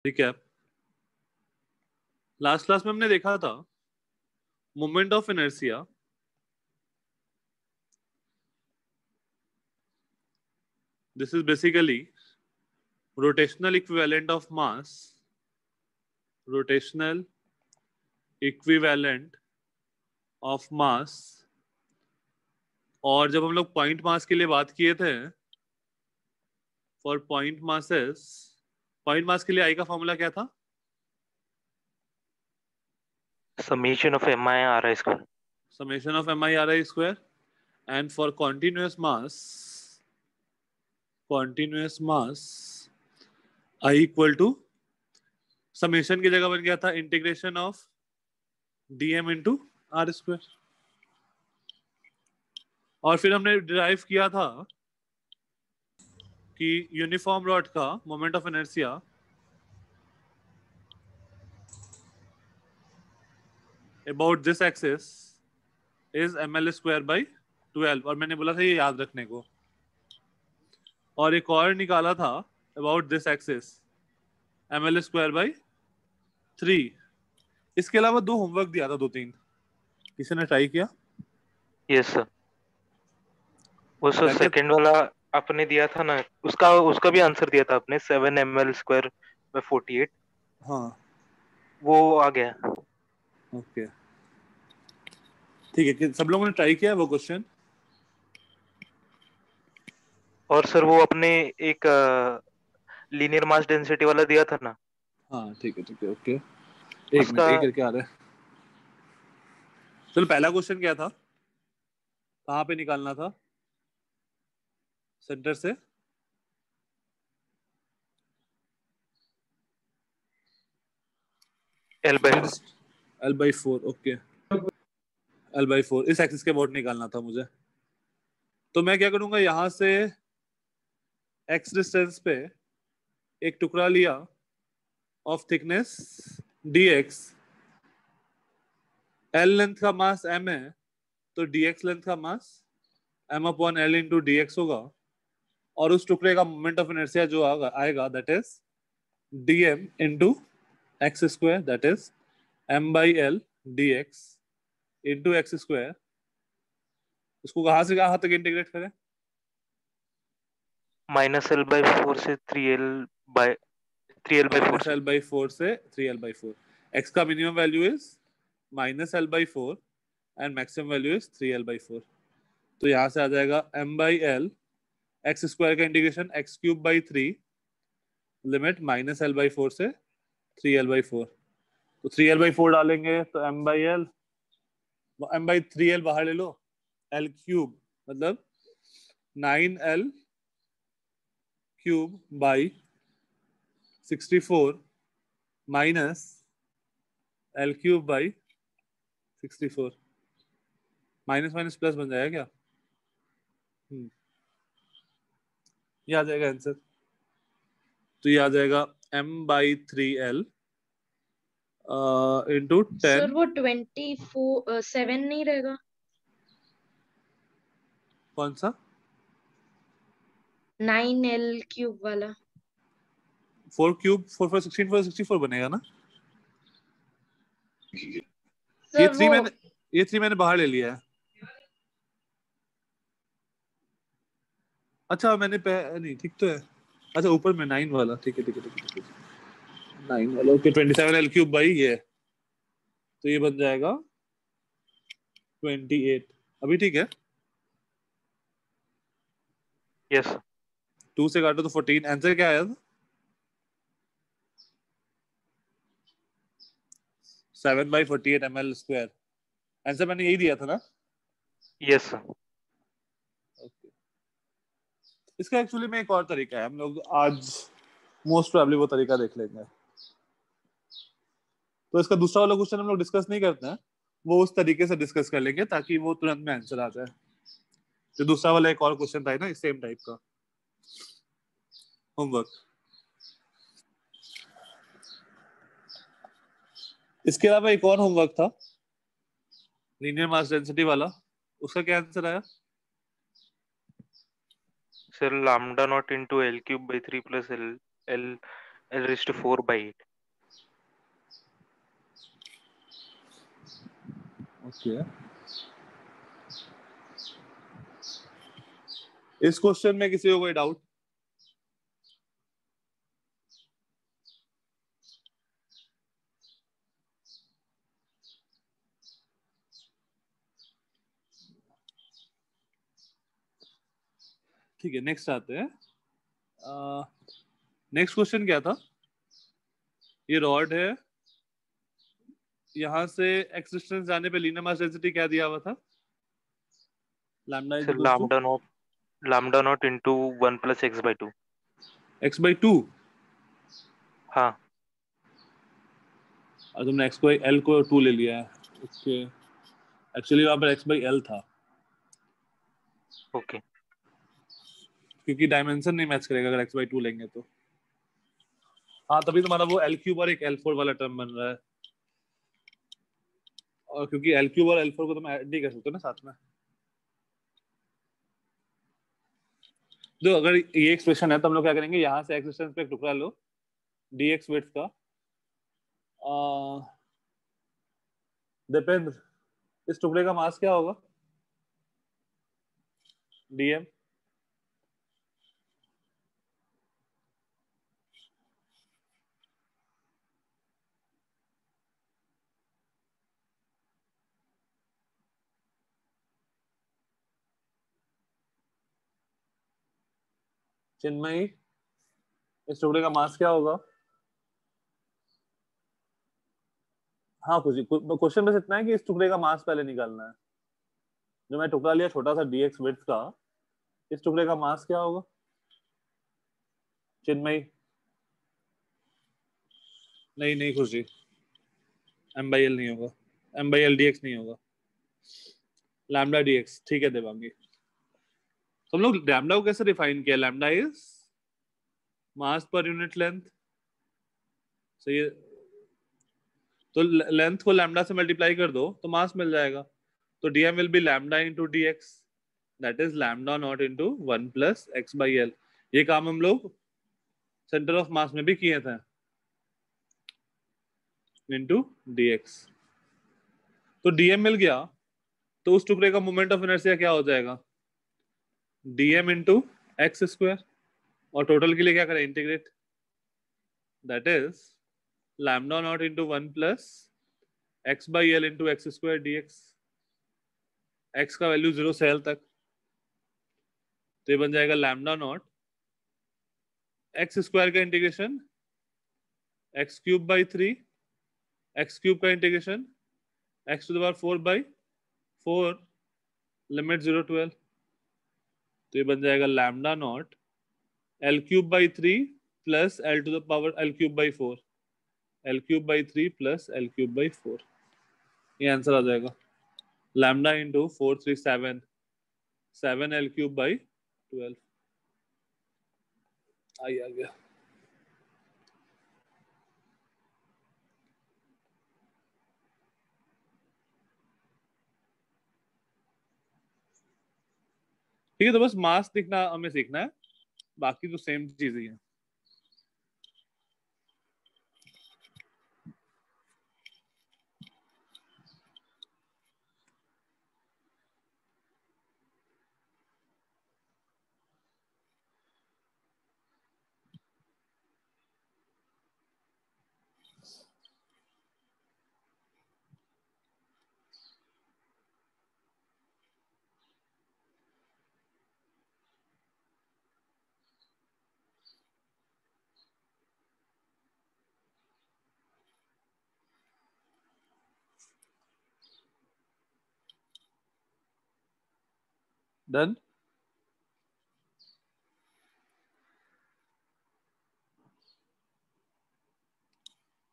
Recap. Last class में हमने देखा था moment of inertia this is basically rotational equivalent of mass, rotational equivalent of mass. और जब हम लोग पॉइंट मास के लिए बात किए थे, फॉर पॉइंट मास के लिए आई का फॉर्मूला क्या था? summation of mi/ri square. Summation of mi/ri square. And for continuous mass I equal to summation की जगह बन गया था integration of dm into R square. और फिर हमने डिराइव किया था कि यूनिफॉर्म रॉड का moment of inertia about this axis is ml square by 12, और मैंने बोला था ये याद रखने को। और एक और निकाला था about this axis ml square by 3। इसके अलावा दो होमवर्क दिया था, 2-3, किसी ने ट्राई किया? यस सर, वो सर सेकंड वाला आपने दिया था ना, उसका भी आंसर दिया था आपने, 7 ml स्क्वायर में 48। हाँ वो आ गया। ओके ठीक है, कि सब लोगों ने ट्राई किया वो क्वेश्चन? और सर वो अपने एक लीनियर मास डेंसिटी वाला दिया था ना। हाँ ठीक है ओके, एक उसका मिनट एक करके आ रहा है। चलो पहला क्वेश्चन क्या था, कहाँ पे निकालना था? सेंटर से L/4। ओके L/4 इस एक्सिस के अबाउट निकालना था मुझे। तो मैं क्या करूंगा, यहां से x डिस्टेंस पे एक टुकड़ा लिया of thickness dx, L length का मास m है, तो dx लेंथ का मास m/L इंटू dx होगा। और उस टुकड़े का मोमेंट ऑफ इनर्शिया जो आएगा that is dm into X square, that is m/L dx into X square. इसको कहां से कहां तक इंटीग्रेट करें? -L/4 से 3L/4 से। -L/4 से 3L/4। x का minimum value is -L/4 and maximum value is 3L/4। तो यहां से आ जाएगा m/L एक्स स्क्वायर का इंटीग्रेशन x³/3 लिमिट -L/4 से 3L/4। तो 3L/4 डालेंगे तो m/3L बाहर ले लो, L³ मतलब 9L³/64 minus L³/64। Minus minus plus बन जाएगा क्या? ये आ जाएगा आंसर। तो ये आ जाएगा m/3L इंटू 10। सर वो 24/7 नहीं रहेगा? कौन सा? 9L³ वाला 4³ 4 4 16 4 64 बनेगा ना? सर वो ये 3 मैंने बाहर ले लिया है। अच्छा नहीं ठीक तो है। अच्छा ऊपर में 9 वाला, ठीक है 9 वाला ओके। 27L³ ये, तो ये बन जाएगा 28। अभी ठीक है। यस 2 से काटो तो 14। आंसर क्या आया था? 7/48 ml स्क्वायर। आंसर मैंने यही दिया था ना? Yes sir. इसका एक्चुअली में एक और तरीका है, हम लोग आज मोस्ट प्रोबेबली वो तरीका देख लेंगे। तो इसका दूसरा वाला क्वेश्चन हम लोग डिस्कस नहीं करते हैं, वो उस तरीके से डिस्कस कर लेंगे ताकि वो तुरंत में आंसर आ जाए। जो दूसरा वाला एक और क्वेश्चन था ना सेम टाइप का होमवर्क। इसके अलावा एक और होमवर्क था लीनियर मास डेंसिटी वाला, उसका क्या आंसर आया? Sir λ0 × L³/3 + L L raised to 4 by 8. Okay, इस क्वेश्चन में किसी को कोई डाउट? ठीक है, नेक्स्ट आते हैं। नेक्स्ट क्वेश्चन क्या था? ये रॉड है, यहां से एक्स डिस्टेंस जाने पे लीनियर मास डेंसिटी क्या दिया हुआ था? Lambda is So equals to lambda naught into 1 plus x by 2. x/2। हाँ, और तुमने x को l को 2 ले लिया है। ओके, एक्चुअली वहां पर x/l था, ओके। क्योंकि डायमेंशन नहीं मैच करेगा अगर x/2 लेंगे तो। हाँ, तभी तुम्हारा वो l³ और एक l4 वाला टर्म बन रहा है, और क्योंकि l³ और l4 को तुम ऐड नहीं कर सकते ना साथ में। जो अगर ये एक्सप्रेशन है तो हम लोग क्या करेंगे, यहाँ से एक्स डिस्टेंस पे एक टुकड़ा लो dx विड्थ का। दीपेंद्र, इस टुकड़े का मास क्या होगा? dm। चिन्मयी, इस टुकड़े का मास क्या होगा? हाँ, कुछ क्वेश्चन बस इतना है कि इस टुकड़े का मास पहले निकालना है। जो मैं टुकड़ा लिया छोटा सा dx विड्थ का, इस टुकड़े का मास क्या होगा? चिन्मयी, नहीं नहीं खुशी, m/l नहीं होगा, m/l dx नहीं होगा, लैम्डा dx। ठीक है देवांगी, तो हम लोग लैम्डा को कैसे डिफाइन किया? Lambda is mass per unit length. सही है, तो लेंथ को लैम्डा से मल्टीप्लाई कर दो तो मास मिल जाएगा। तो dm will be lambda into dx, that is lambda naught into 1 plus x/l। ये काम हम लोग सेंटर ऑफ मास में भी किए थे, इंटू dx। तो dm मिल गया, तो उस टुकड़े का मोमेंट ऑफ इनर्शिया क्या हो जाएगा? dm इंटू एक्स स्क्वायर, और टोटल के लिए क्या करें? Integrate, that is lambda naught into 1 plus x/l into X square dx। x का वैल्यू 0 से l तक, तो ये बन जाएगा लैम्डा नॉट एक्स स्क्वायर का इंटीग्रेशन x³ by 3, x³ का integration x⁴/4, limit 0 to l। तो ये बन जाएगा lambda naught l³ by 3 plus l⁴, l³ by 3 plus l⁴/4। ये आंसर आ जाएगा, लैम्डा इंटू 4 3 7, 7 l³/12। आ गया। ठीक है, तो बस मास दिखना हमें सीखना है, बाकी तो सेम चीज ही है। डन।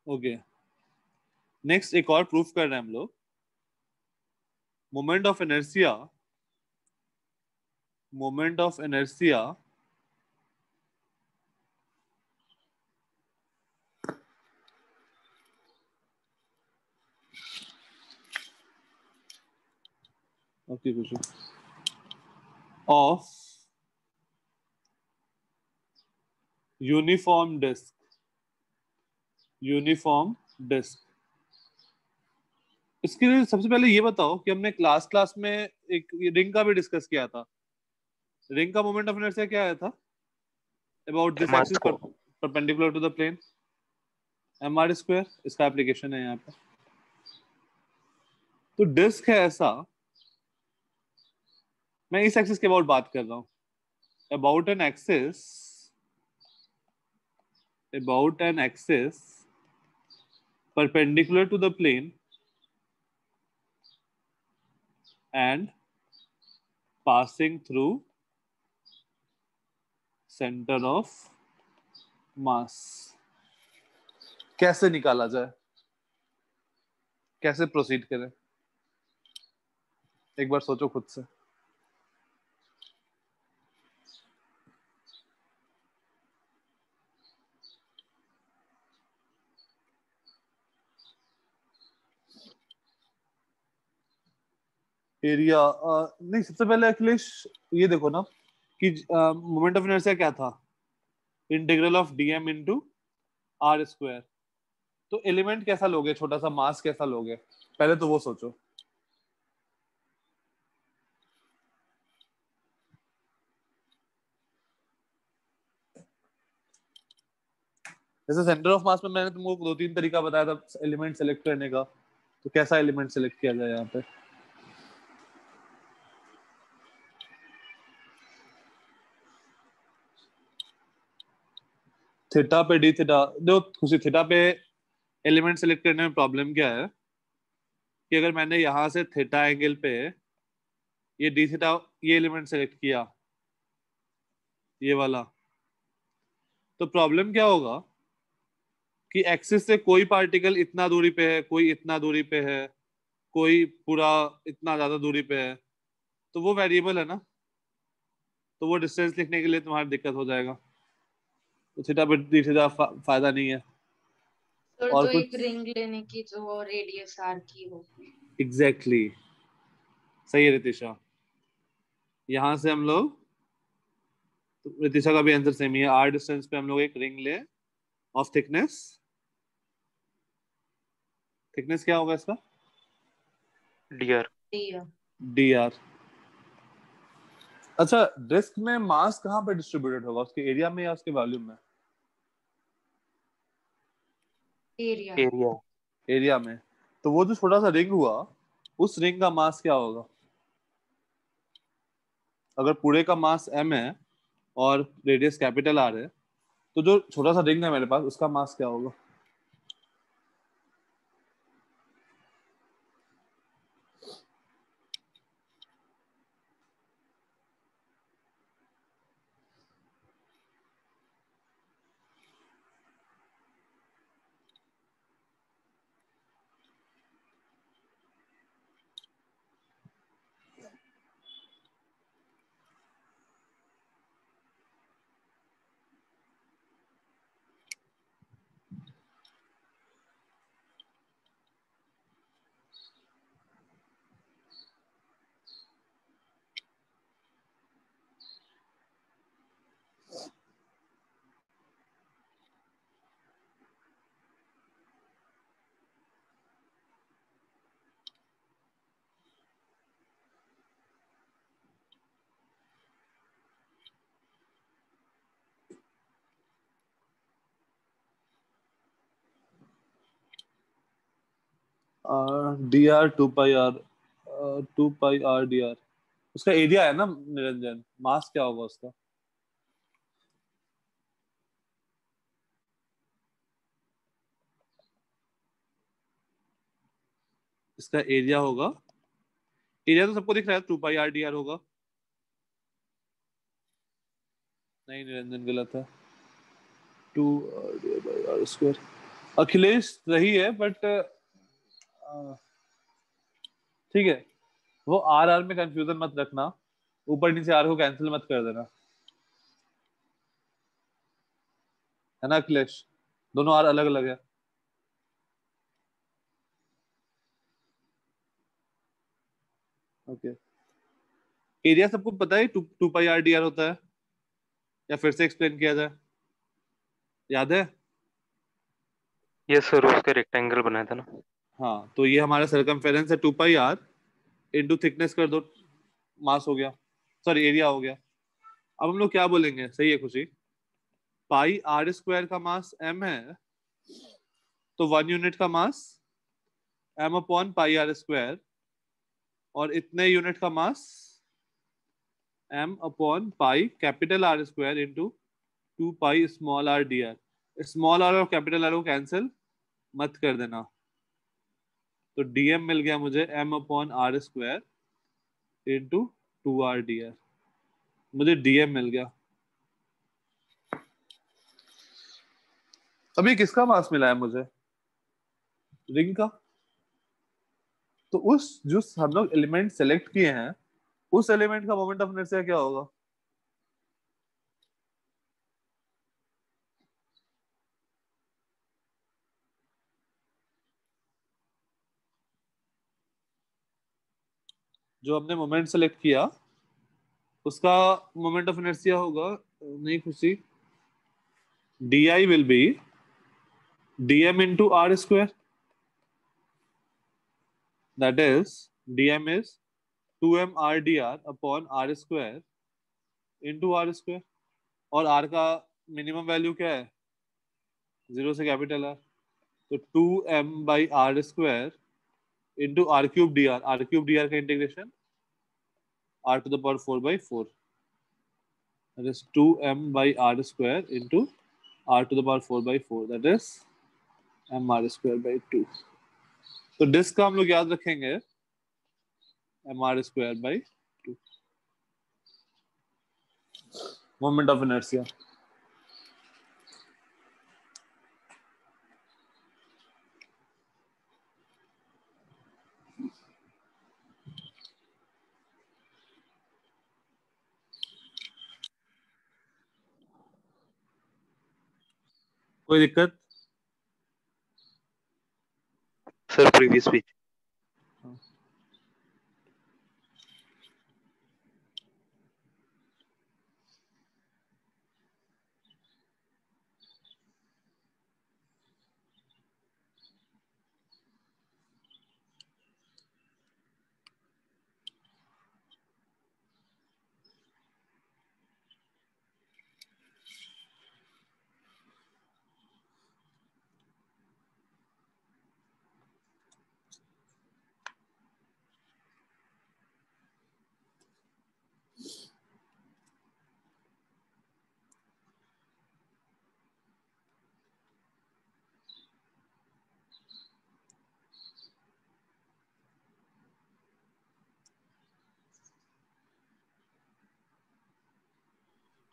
ओके, नेक्स्ट एक और प्रूफ कर रहे हैं हम लोग। Moment of inertia, moment of inertia okay कुछ of uniform disc uniform disc. इसके लिए सबसे पहले ये बताओ कि हमने क्लास में एक रिंग का भी डिस्कस किया था। रिंग का मोमेंट ऑफ इनर्शिया क्या आया था? About this mr axis square perpendicular to the plane, mr square. इसका एप्लीकेशन है यहाँ पे। तो डिस्क है ऐसा, मैं इस एक्सिस के अबाउट बात कर रहा हूँ। About an axis, about an axis perpendicular to the plane and passing through center of mass। कैसे निकाला जाए, कैसे प्रोसीड करें, एक बार सोचो खुद से। एरिया नहीं, सबसे पहले अखिलेश ये देखो ना कि मोमेंट ऑफ इनर्शिया क्या था, integral of DM into R square. तो एलिमेंट कैसा लोगे, छोटा सा मास कैसा लोगे, पहले तो वो सोचो। जैसे सेंटर ऑफ मास में मैंने तुमको 2-3 तरीका बताया था एलिमेंट सेलेक्ट करने का, तो कैसा एलिमेंट सेलेक्ट किया जाए यहाँ पे? थीटा पे डी थीटा, देखो खुशी, थीटा पे एलिमेंट सेलेक्ट करने में प्रॉब्लम क्या है कि अगर मैंने यहां से थीटा एंगल पे ये डी थीटा ये एलिमेंट सेलेक्ट किया, ये वाला, तो प्रॉब्लम क्या होगा कि एक्सिस से कोई पार्टिकल इतना दूरी पे है, कोई इतना दूरी पे है, कोई पूरा इतना ज्यादा दूरी पे है, तो वो वेरिएबल है ना, तो वो डिस्टेंस लिखने के लिए तुम्हारी दिक्कत हो जाएगा। तो थीटा पे डी थीटा फायदा नहीं है। सर और तो कुछ एक रिंग लेने की जो रेडियस आर की हो। एग्जैक्टली सही है रितिशा। यहां से हम लोग, तो रितिशा का भी आंसर सेम ही है, आर डिस्टेंस पे हम लोग एक ring lay off thickness, thickness क्या होगा इसका? dr दिया। D R. अच्छा, डिस्क में मास कहाँ पे डिस्ट्रीब्यूटेड होगा, उसके एरिया में या उसके वॉल्यूम में? एरिया। area एरिया में। तो वो जो छोटा सा रिंग हुआ, उस रिंग का मास क्या होगा? अगर पूरे का मास m है और रेडियस कैपिटल आर है, तो जो छोटा सा रिंग है मेरे पास, उसका मास क्या होगा? D R 2 pi R, 2 pi R D R, उसका एरिया है ना निरंजन, मास क्या होगा उसका? इसका एरिया होगा, एरिया तो सबको दिख रहा है, 2 पाई आर डी आर होगा। नहीं निरंजन, गलत है, 2 आर अखिलेश सही है, बट ठीक है, वो आर आर में कंफ्यूजन मत रखना, ऊपर नीचे आर को कैंसिल मत कर देना, है ना अखिलेश? दोनों आर अलग अलग है। ओके, एरिया सबको पता है, 2 पाई आर डी आर होता है, या फिर से एक्सप्लेन किया जाए? याद है? ये सर उसका रेक्टेंगल बनाया था ना। हाँ, तो ये हमारा सर्कमफेरेंस है 2πr इंटू थिकनेस कर दो, मास हो गया, सॉरी एरिया हो गया। अब हम लोग क्या बोलेंगे, सही है खुशी, पाई आर स्क्वायर का मास m है, तो 1 यूनिट का mass m upon pi R square, और इतने यूनिट का mass m upon pi capital R square into 2 pi small R D R. Small R और कैपिटल आर को कैंसिल मत कर देना, तो dm मिल गया मुझे m upon R square into 2r D R. मुझे dm मिल गया। अभी किसका मास मिला है मुझे, रिंग का। तो उस जो हम लोग एलिमेंट सेलेक्ट किए हैं, उस एलिमेंट का मोमेंट ऑफ इनर्शिया क्या होगा। जो हमने मोमेंट सेलेक्ट किया उसका मोमेंट ऑफ इनर्शिया होगा, नहीं खुशी, di will be dm into r square, that is dm is 2m r dr upon r square into r square। और r का मिनिमम वैल्यू क्या है, 0 से कैपिटल r, तो 2m by R square into R cube D R का integration r to the power 4/4, that is 2m by r square into r to the power 4/4, that is mr square by 2। तो disc का हम लोग याद रखेंगे mr square by 2, moment of inertia. कोई दिक्कत। Sir previous page.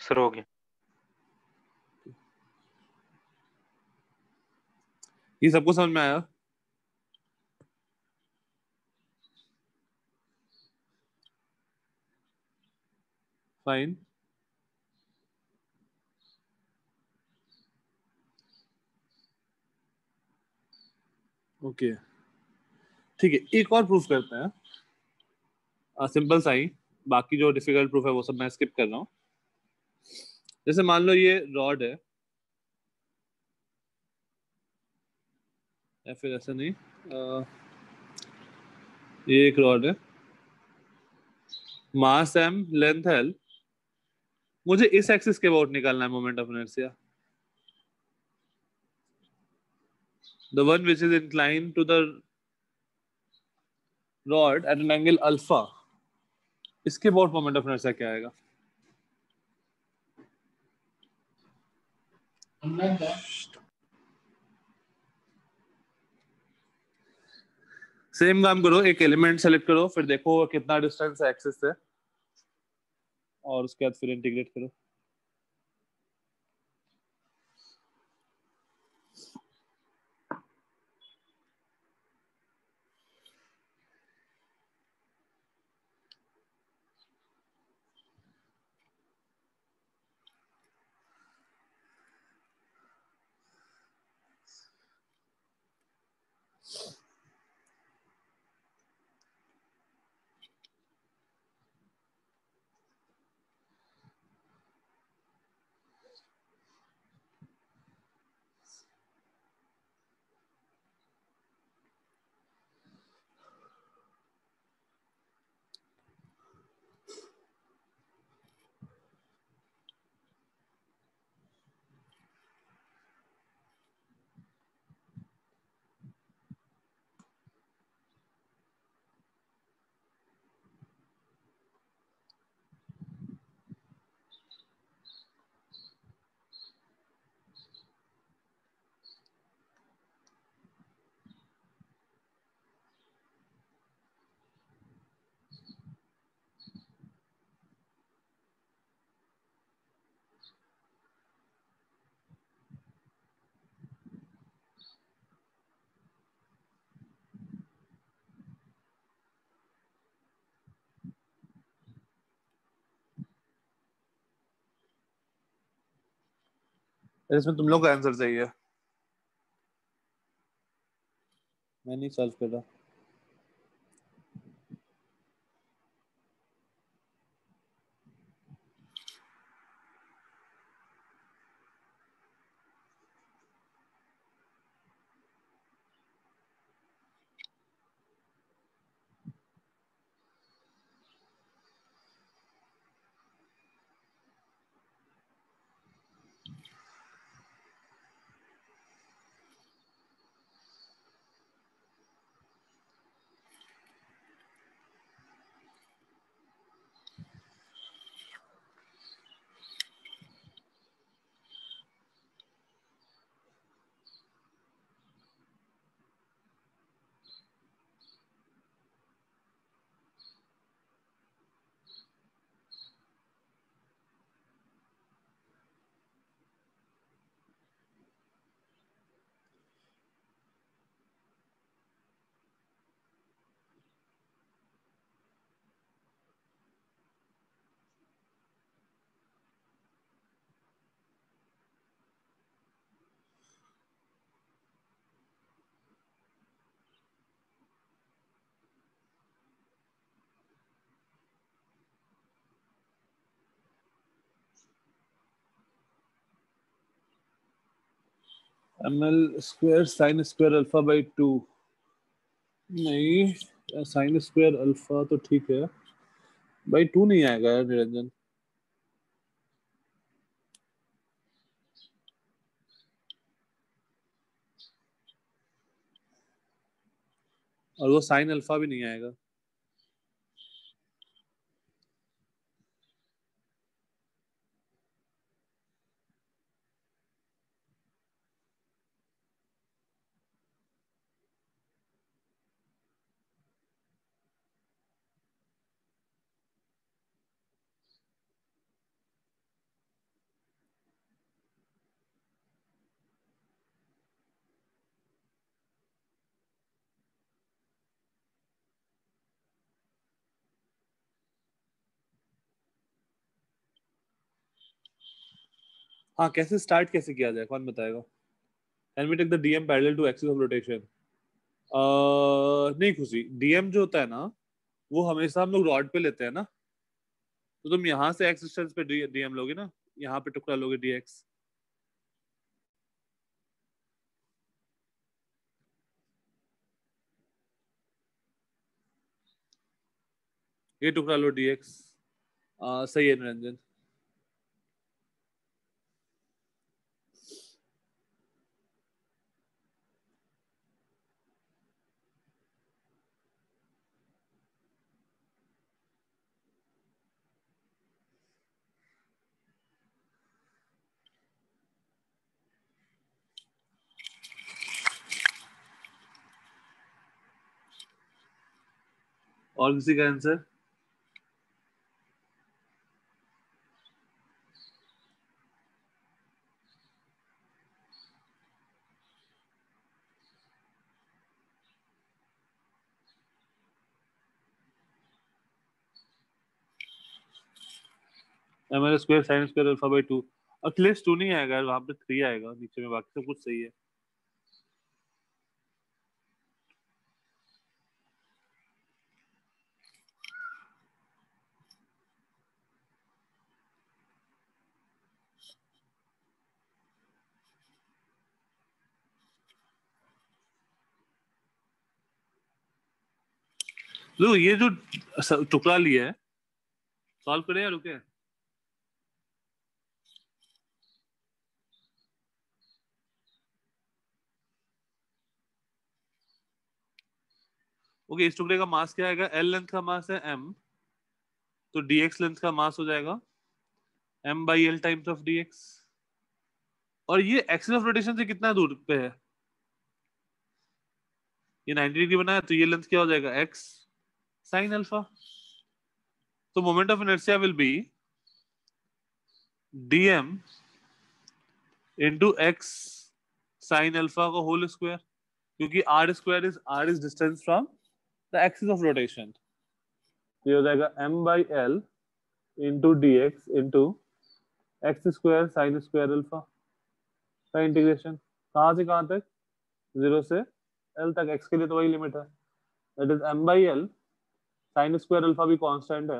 Sir हो गया। ये सबको समझ में आया। फाइन, ओके, ठीक है, एक और प्रूफ करते हैं, सिंपल सा ही। बाकी जो डिफिकल्ट प्रूफ है वो सब मैं स्किप कर रहा हूँ। जैसे मान लो ये रॉड है, या फिर ऐसा नहीं, ये एक रॉड है, मास m, लेंथ l, मुझे इस एक्सिस के अबाउट निकालना है moment of inertia, the one which is incline to the rod at an angle alpha, इसके अबाउट मोमेंट ऑफ इनर्शिया क्या आएगा। सेम काम करो, एक एलिमेंट सेलेक्ट करो, फिर देखो कितना डिस्टेंस है एक्सिस से, और उसके बाद फिर इंटीग्रेट करो। इसमें तुम लोग का आंसर चाहिए, मैं नहीं सॉल्व कर रहा। ml square sine square alpha by 2, नहीं साइन स्क्वायर अल्फा तो ठीक है, बाई 2 नहीं आएगा यार निरंजन। और वो साइन अल्फा भी नहीं आएगा। हाँ, कैसे स्टार्ट कैसे किया जाए, कौन बताएगा? Can we take the DM parallel to axis of rotation? नहीं खुशी, डीएम जो होता है ना वो हमेशा हम लोग रॉड पे लेते हैं ना, तो तुम यहाँ से एक्स डिस्टेंस पे डीएम लोगे ना, यहाँ पे टुकड़ा लोगे डीएक्स। ये टुकड़ा लो डीएक्स। सही है निरंजन। और किसी का answer? ml square sine square alpha by 2। Akhilesh 2 नहीं आएगा, वहां पे 3 आएगा नीचे में, बाकी सब कुछ सही है। लो ये जो टुकड़ा लिया है, सॉल्व करें या रुके? ओके, इस टुकड़े का मास क्या आएगा? एल लेंथ का मास है m, तो dx लेंथ का मास हो जाएगा m by L times of dx। और ये एक्सिस ऑफ रोटेशन से कितना दूर पे है? ये 90 डिग्री बना है, तो ये लेंथ क्या हो जाएगा? x sine alpha. तो moment of inertia will be dm into x sine alpha का होल स्क्वायर, क्योंकि r square is distance from the axis of rotation. तो ये हो जाएगा m by L into D X into X square sine square alpha. का integration कहाँ से कहाँ तक, 0 से l तक, x के लिए तो वही लिमिट है, that is m/l sin square alpha भी कांस्टेंट है,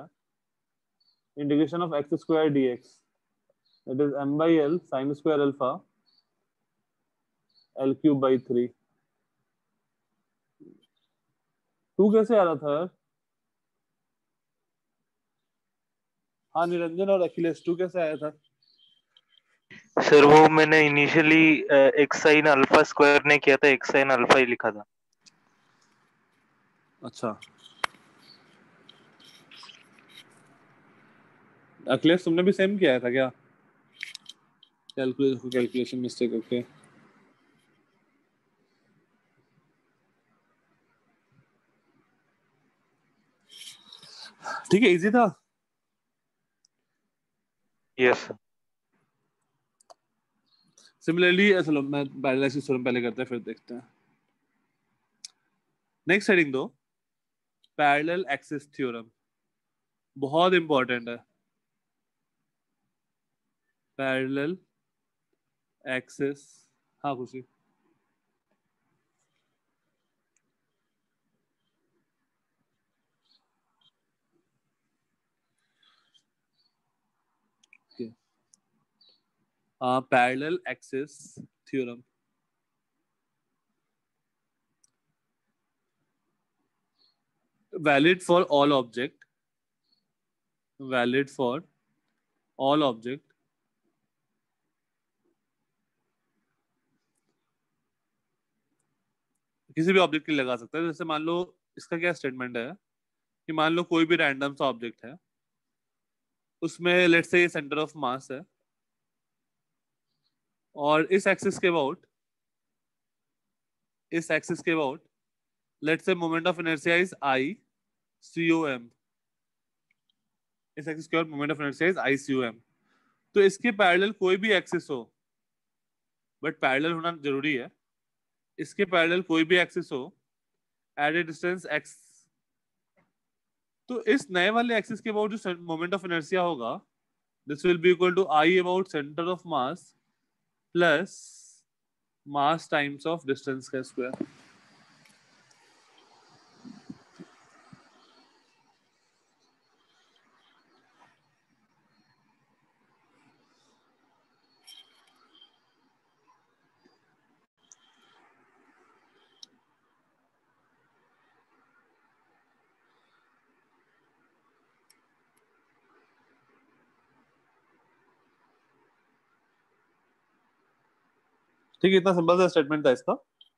integration of x square dx, that is m/l sin square alpha l³/3। 2 कैसे आ रहा था यार? हाँ निरंजन और अखिलेश, 2 कैसे आया था? सर वो मैंने initially x sine alpha square ने किया था, एक्स साइन अल्फा ही लिखा था। अच्छा अखिलेश तुमने भी सेम किया था क्या? Calculation mistake, okay. ठीक है, इजी था। यस सिमिलरली चलो मैं पैरेलल थ्योरम पहले करते हैं फिर देखते हैं। नेक्स्ट हेडिंग दो, पैरेलल एक्सिस थ्योरम, बहुत इंपॉर्टेंट है। पैरेलल एक्सिस, हाँ खुशी। Parallel axis theorem, valid for all object, valid for all object किसी भी ऑब्जेक्ट के लिए लगा सकता है। जैसे मान लो इसका क्या स्टेटमेंट है कि मान लो कोई भी रैंडम सा ऑब्जेक्ट है, उसमें लेट्स से ये सेंटर ऑफ मास है और इस एक्सिस के अबाउट, इस एक्सिस के about let's say moment of inertia is I C O M, इस एक्सिस के about moment of inertia is I C O M. तो इसके पैरेलल कोई भी एक्सिस हो, बट पैरेलल होना जरूरी है, इसके पैरेलल कोई भी एक्सिस हो एट ए डिस्टेंस एक्स, तो इस नए वाले एक्सिस के अबाउट जो मोमेंट ऑफ इनर्शिया होगा, this will be equal to I about centre of mass plus mass times of distance का स्क्वायर। ठीक है, इतना सिंपल सा स्टेटमेंट था इसका।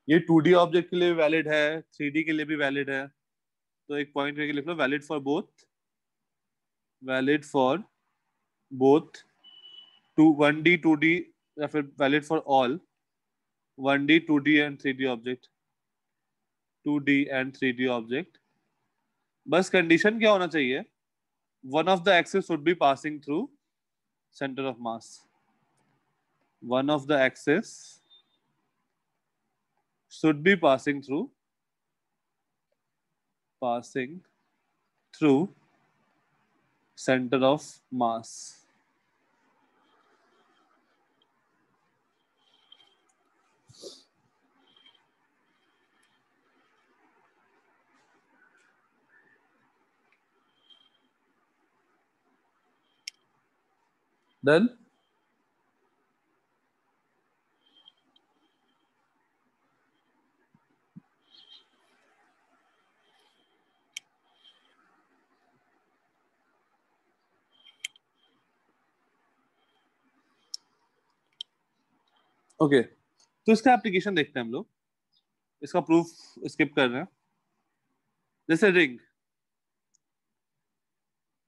ये 2D ऑब्जेक्ट के लिए भी वैलिड है, 3D के लिए भी वैलिड है। तो एक पॉइंट करके लिख लो, valid for both, valid for both 1D 2D, या फिर valid for all 1D 2D and 3D object, 2D and 3D object. बस कंडीशन क्या होना चाहिए, one of the axis should be passing through centre of mass, वन of the एक्सिस should be passing through center of mass. Then okay तो इसका application देखते हैं हम लोग, इसका प्रूफ स्किप कर रहे हैं। जैसे रिंग,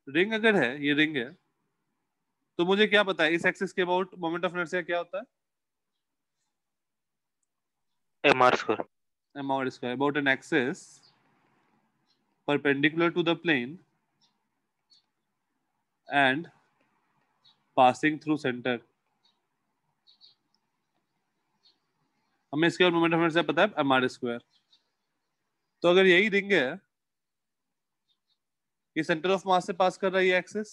रिंग अगर है, ये रिंग है, तो मुझे क्या पता है इस एक्सिस के अबाउट मोमेंट ऑफ इनर्शिया क्या होता है, M R square, m r square about an axis perpendicular to the plane and passing through center। हमें इसके और मोमेंट ऑफ इनर्शिया पता है m r square। तो अगर यही रिंग है, ये सेंटर ऑफ मास से पास कर रहा है ये एक्सिस,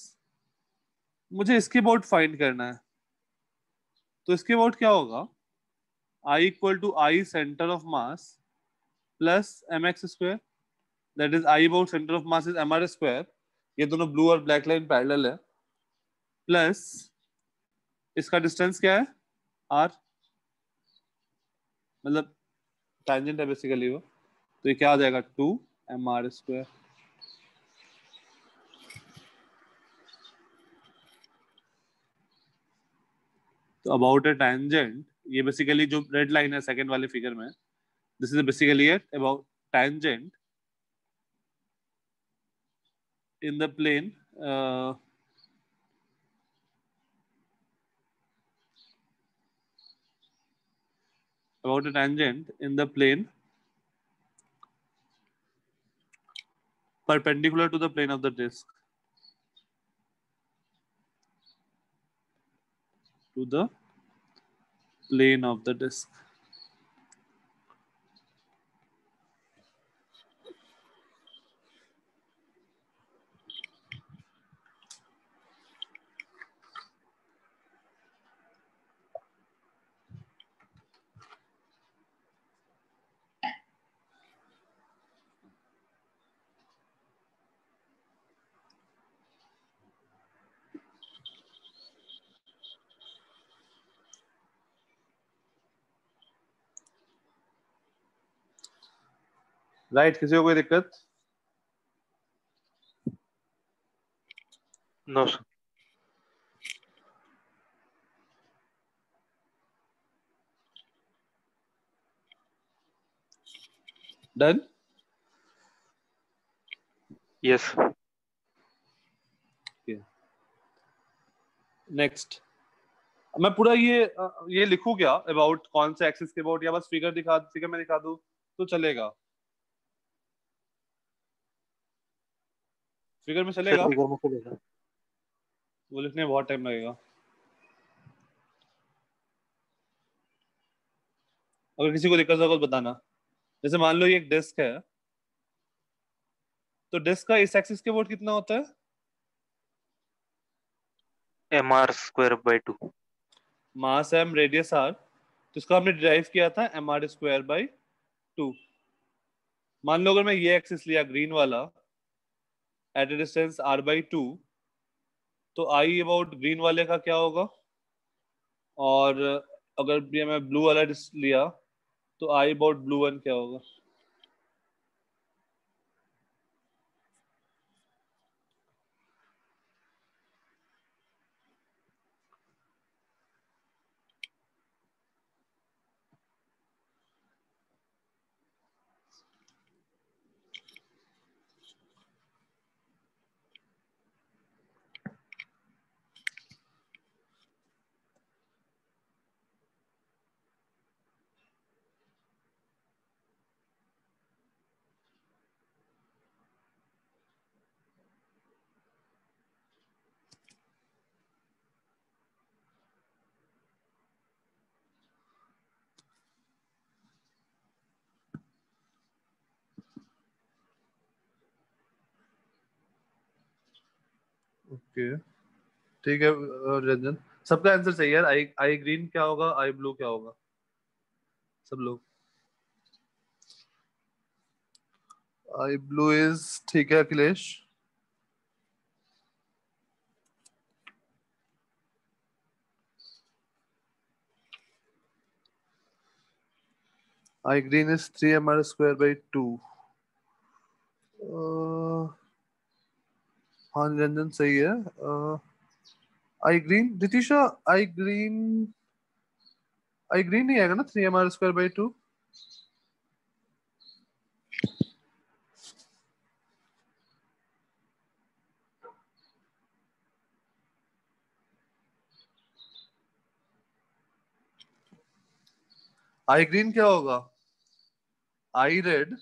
मुझे इसके अबाउट फाइंड करना है। तो इसके अबाउट क्या होगा, I equal to I center of mass plus mx square, that is I about center of mass is mr square, ये दोनों ब्लू और ब्लैक लाइन पैरेलल है, प्लस इसका डिस्टेंस क्या है r, मतलब टैंजेंट है बेसिकली वो, तो ये क्या आ जाएगा 2 mr स्क्वायर। तो अबाउट अ टैंजेंट, ये बेसिकली जो रेड लाइन है सेकंड वाले फिगर में, this is basically it about tangent in the plane about a tangent in the plane perpendicular to the plane of the disk, to the plane of the disk. Right, किसी को कोई दिक्कत? No sir. Done? Yes. Next, मैं पूरा ये लिखूं क्या about कौन से एक्सिस के अबाउट, या बस फिगर में दिखा दूं तो चलेगा? फिगर में चलेगा? सर फिगर में चलेगा। वो लिखने में बहुत टाइम लगेगा। अगर किसी को दिक्कत हो तो बताना। जैसे मान लो ये एक डिस्क है, तो डिस्क का इस एक्सिस के अबाउट कितना होता है? mr²/2। मास m रेडियस r, तो इसको हमने डिराइव किया था mr²/2। मान लो अगर मैं ये एक्सिस लिया ग्रीन वाला एट ए डिस्टेंस r/2, तो आई अबाउट ग्रीन वाले का क्या होगा? और अगर ये मैं ब्लू वाला लिया तो आई अबाउट ब्लू वन क्या होगा? ओके ठीक है रंजन, सबका आंसर सही है यार। आई आई ग्रीन क्या होगा, आई ब्लू क्या होगा? सब लोग आई ब्लू इज ठीक है। अखिलेश आई ग्रीन इज 3mr²/2। हाँ रंजन सही है। आई ग्रीन, रितिशा आई ग्रीन नहीं आएगा ना 3mr²/2? आई ग्रीन क्या होगा? I read,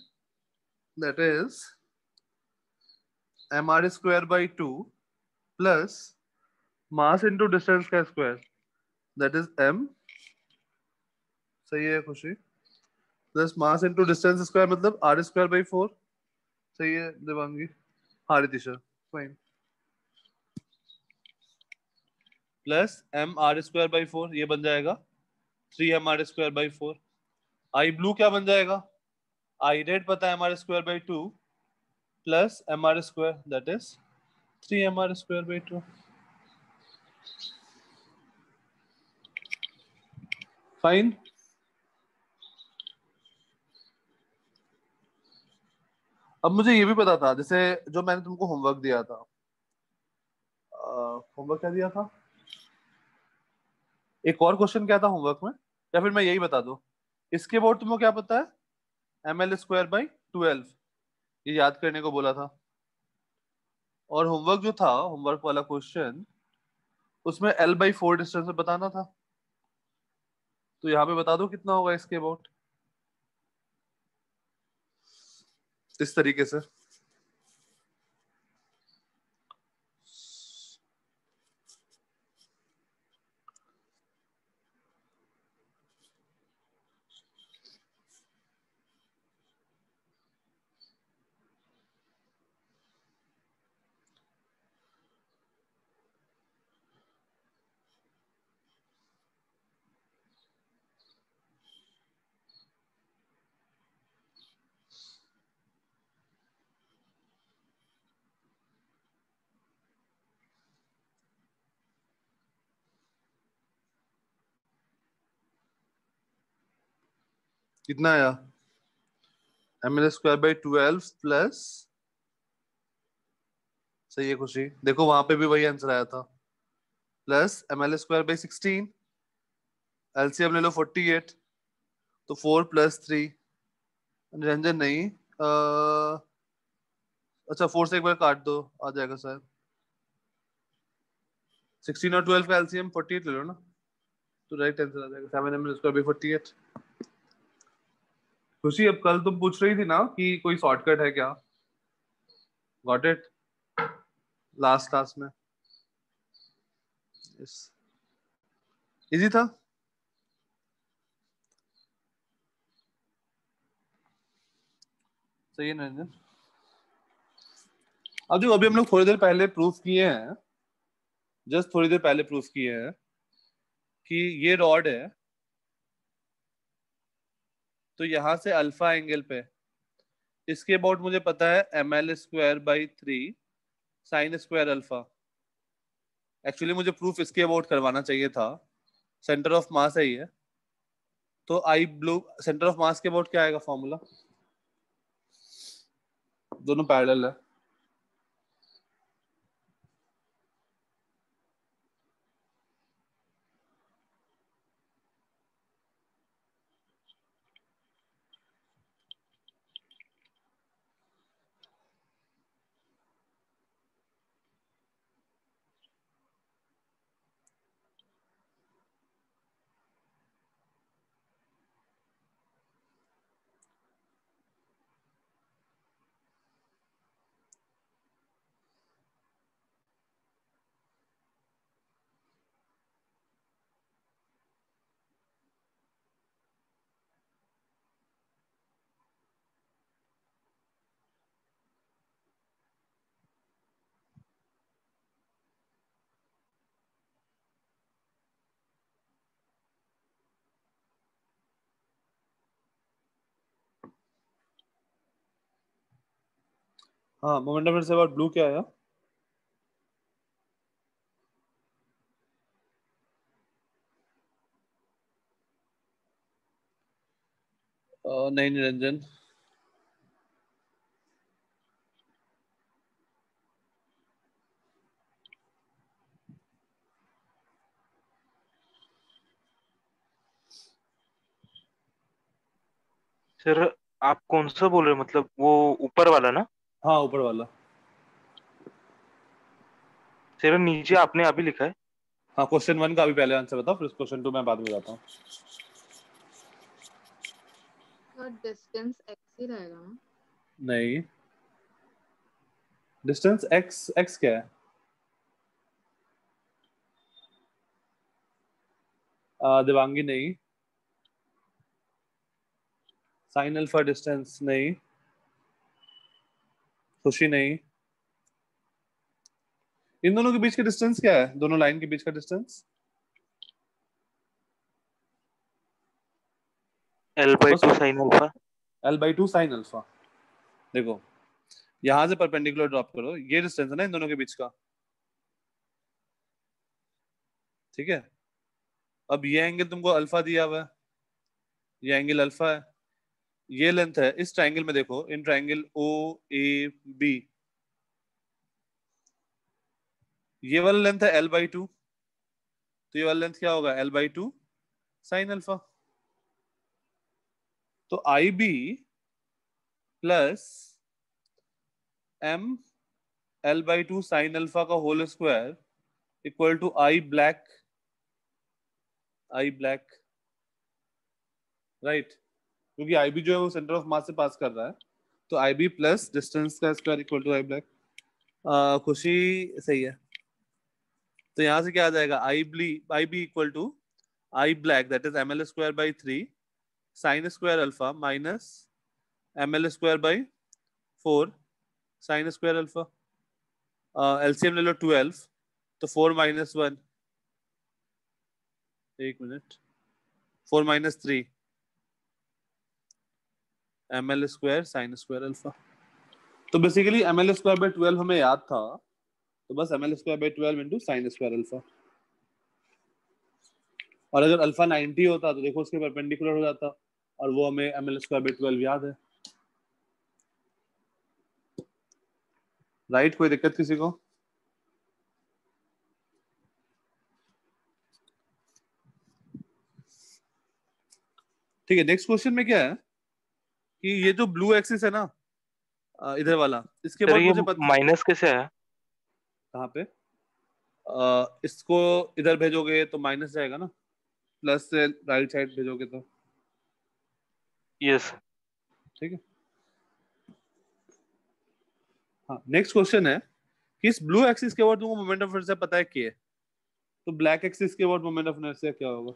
that is mr²/2 plus mass into distance का स्क्वायर, that is m। सही है खुशी? Plus mass into distance square मतलब r²/4। सही है देवांगी? हाँ Ritisha fine. Plus m r²/4 ये बन जाएगा 3mr²/4। आई ब्लू क्या बन जाएगा, आई रेड पता है mr²/2 plus mr², that is 3mr²/2। Fine. अब मुझे ये भी पता था, जैसे जो मैंने तुमको होमवर्क दिया था, होमवर्क क्या दिया था, एक और क्वेश्चन क्या था होमवर्क में, या फिर मैं यही बता दूं, इसके बोर्ड तुमको क्या पता है, ml²/12, ये याद करने को बोला था। और होमवर्क जो था, होमवर्क वाला क्वेश्चन, उसमें l/4 डिस्टेंस में बताना था। तो यहाँ पे बता दो कितना होगा इसके अबाउट, इस तरीके से। कितना आया, ml²/12 प्लस, सही है खुशी, देखो वहां पे भी वही आंसर आया था, प्लस ml²/16, एलसीएम ले लो 48, तो 4 + 3, निरंजन नहीं, अच्छा 4 से एक बार काट दो, आ जाएगा सर, 16 और 12 का एलसीएम 48 ले लो ना, तो राइट आंसर आ जाएगा 7ml²/48। खुशी अब कल तुम पूछ रही थी ना कि कोई शॉर्टकट है क्या, गॉट इट, लास्ट क्लास में, यस, इजी था। सही है निरंजन। अब जो अभी हम लोग थोड़ी देर पहले प्रूफ किए हैं, जस्ट थोड़ी देर पहले प्रूफ किए हैं कि ये रॉड है, तो यहां से अल्फा एंगल पे, इसके अबाउट मुझे पता है ml²/3 sin² अल्फा। एक्चुअली मुझे प्रूफ इसके अबाउट करवाना चाहिए था, सेंटर ऑफ मास है ये, तो आई ब्लू, सेंटर ऑफ मास के अबाउट क्या आएगा फॉर्मूला, दोनों पैरेलल है। हाँ मोमेंटम फिर से अबाउट ब्लू क्या आया, नहीं निरंजन, सर आप कौन सा बोल रहे हो, मतलब वो ऊपर वाला ना? हाँ ऊपर वाला। सर नीचे आपने अभी लिखा है। हाँ क्वेश्चन 1 का अभी पहले आंसर बताओ, फिर क्वेश्चन 2 मैं बाद में बताता हूँ। डिस्टेंस एक्स ही रहेगा ना? नहीं, डिस्टेंस एक्स, एक्स क्या है, दिवांगी नहीं, साइन अल्फा डिस्टेंस नहीं, खुशी नहीं, इन दोनों के बीच का डिस्टेंस क्या है, दोनों लाइन के बीच का distance, L/2 sin alpha. L/2 sine alpha. देखो यहां से परपेंडिकुलर ड्रॉप करो, ये डिस्टेंस है ना इन दोनों के बीच का, ठीक है। अब ये एंगल तुमको अल्फा दिया हुआ है, ये एंगल अल्फा है, ये लेंथ है इस ट्रायंगल में, देखो in triangle O A B, ये वाला लेंथ है L/2, तो ये वाला लेंथ क्या होगा L/2 साइन अल्फा। तो I B plus M L/2 sine alpha का whole square equal to I black, I black, right, क्योंकि आई बी जो है वो सेंटर ऑफ मास से पास कर रहा है, तो आई बी प्लस डिस्टेंस का square equal to I black. Khushi सही है। तो यहां से क्या आ जाएगा, I B equal to I black that is ml² by 3 sine square alpha minus ml² by 4 sine square alpha. LCM ले लो 12, तो 4 - 1, एक minute, 4 - 3 ml² sine square alpha. तो बेसिकली ml² by 12 हमें याद था, तो बस ml² by 12 into sine square alpha. और अगर अल्फा 90 होता तो देखो उसके परपेंडिकुलर हो जाता, और वो हमें ml² by 12 याद है, राइट। कोई दिक्कत किसी को? ठीक है, नेक्स्ट क्वेश्चन में क्या है कि ये जो ब्लू एक्सिस है ना, इधर वाला, इसके सर बाद ये मुझे पता माइनस कैसे आया? कहाँ पे, इसको इधर भेजोगे तो माइनस जाएगा ना, प्लस से राइट साइड भेजोगे तो, यस। ठीक है। हाँ, नेक्स्ट क्वेश्चन है कि इस ब्लू एक्सिस के बाद तुमको मोमेंट ऑफ इनर्शिया पता है क्या है, तो ब्लैक एक्सिस के बाद मोमेंट ऑफ इनर्शिया क्या होगा?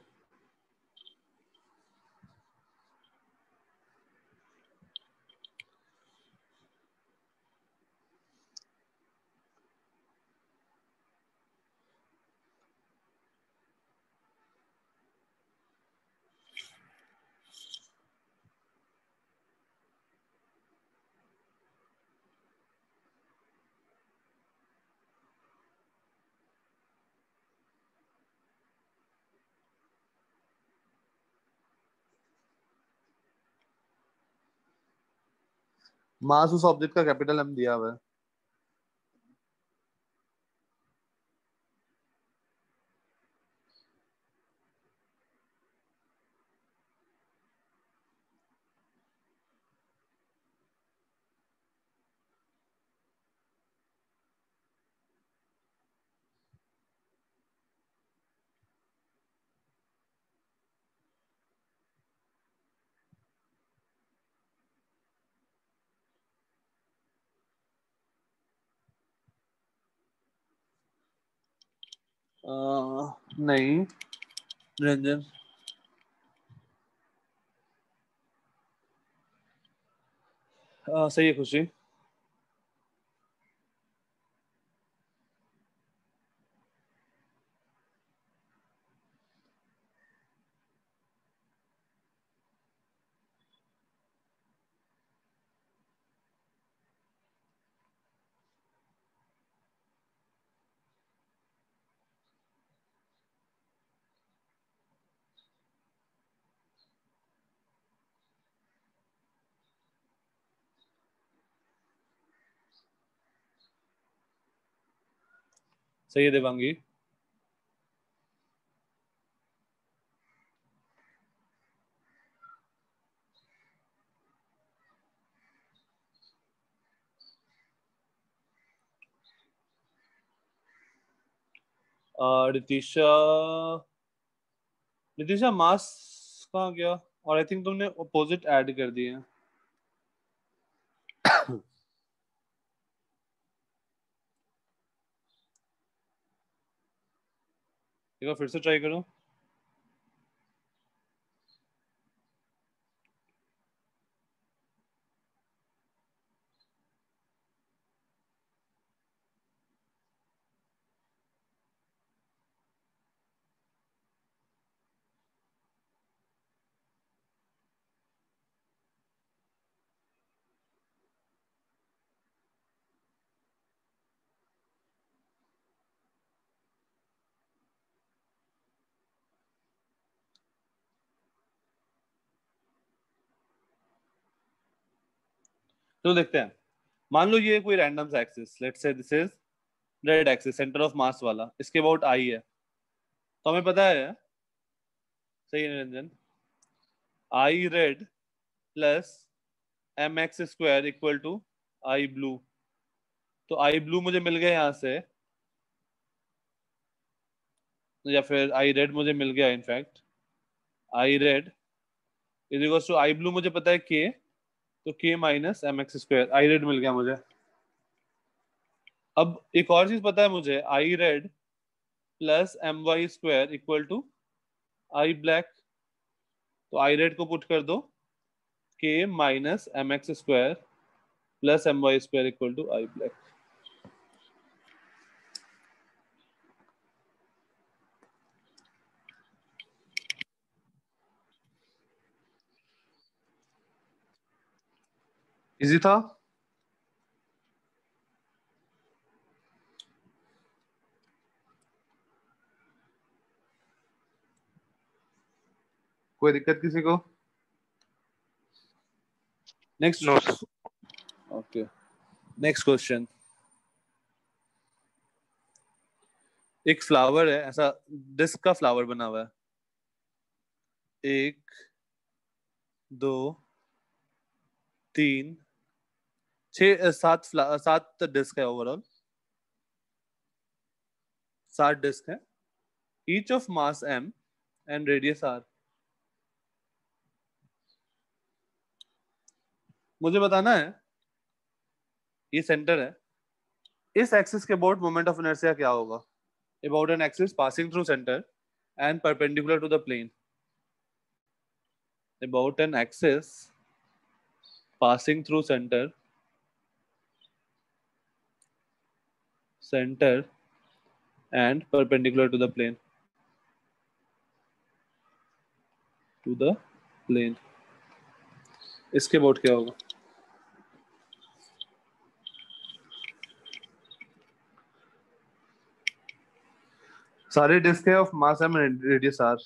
मास उस ऑब्जेक्ट का कैपिटल एम दिया हुआ है। नहीं रंजन, सही है खुशी। सही है देवांगी। रितिशा, रितिशा मास कहाँ गया? और आई थिंक तुमने अपोजिट ऐड कर दिए हैं। एक बार फिर से ट्राई करो। तो देखते हैं, मान लो ये कोई रैंडम सा axis, let's say this is red axis, centre of मास वाला, इसके अबाउट आई है, तो हमें पता है, सही है Niranjan, I red plus M X square equal to I blue. तो आई ब्लू मुझे मिल गया यहाँ से, या फिर आई रेड मुझे मिल गया, in fact I red is equal to I blue मुझे पता है के, तो K minus M X square, I red मिल गया मुझे। अब एक और चीज पता है मुझे, I red plus M Y square equal to I black. तो आई रेड को पुट कर दो, K minus M X square plus M Y square equal to I black. Easy था। कोई दिक्कत किसी को? Next. No sir. Okay, next question. एक फ्लावर है, ऐसा डिस्क का फ्लावर बना हुआ है, एक, दो, तीन, छह, सात डिस्क है ओवरऑल, 7 डिस्क है, each of mass m and radius r। मुझे बताना है, ये सेंटर है, इस एक्सिस के अबाउट मोमेंट ऑफ इनर्शिया क्या होगा, about an axis passing through centre and perpendicular to the plane, about an axis passing through center and perpendicular to the plane, इसके अबाउट क्या होगा? सारे डिस्क है of mass M radius R.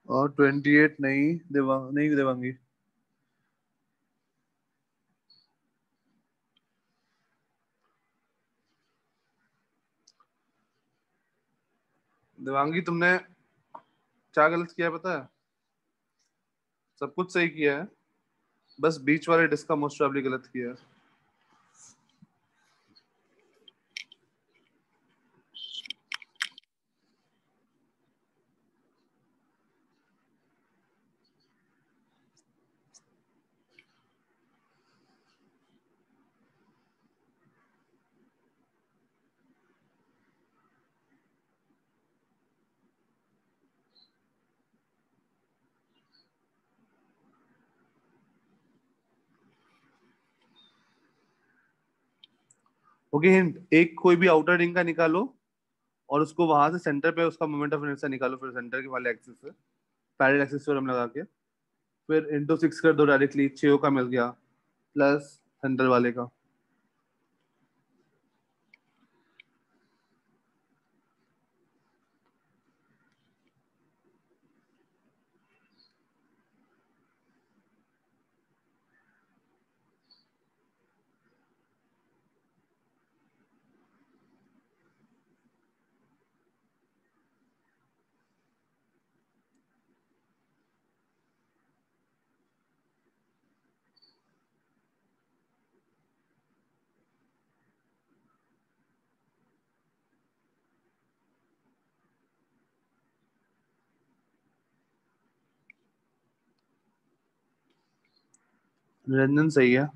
और 28 नहीं, नहीं देवांगी। देवांगी तुमने क्या गलत किया पता है? सब कुछ सही किया है, बस बीच वाले डिस्क का मोस्ट प्रोबेबली गलत किया है। ओके, हिंट, एक कोई भी आउटर रिंग का निकालो और उसको वहां से सेंटर पे उसका मोमेंट ऑफ इनर्शिया निकालो, फिर सेंटर के वाले एक्सिस से पैरेलल एक्सिस थ्योरम लगा के, फिर इंटू 6 कर दो डायरेक्टली, 6 का मिल गया प्लस सेंटर वाले का। निरंजन सही है।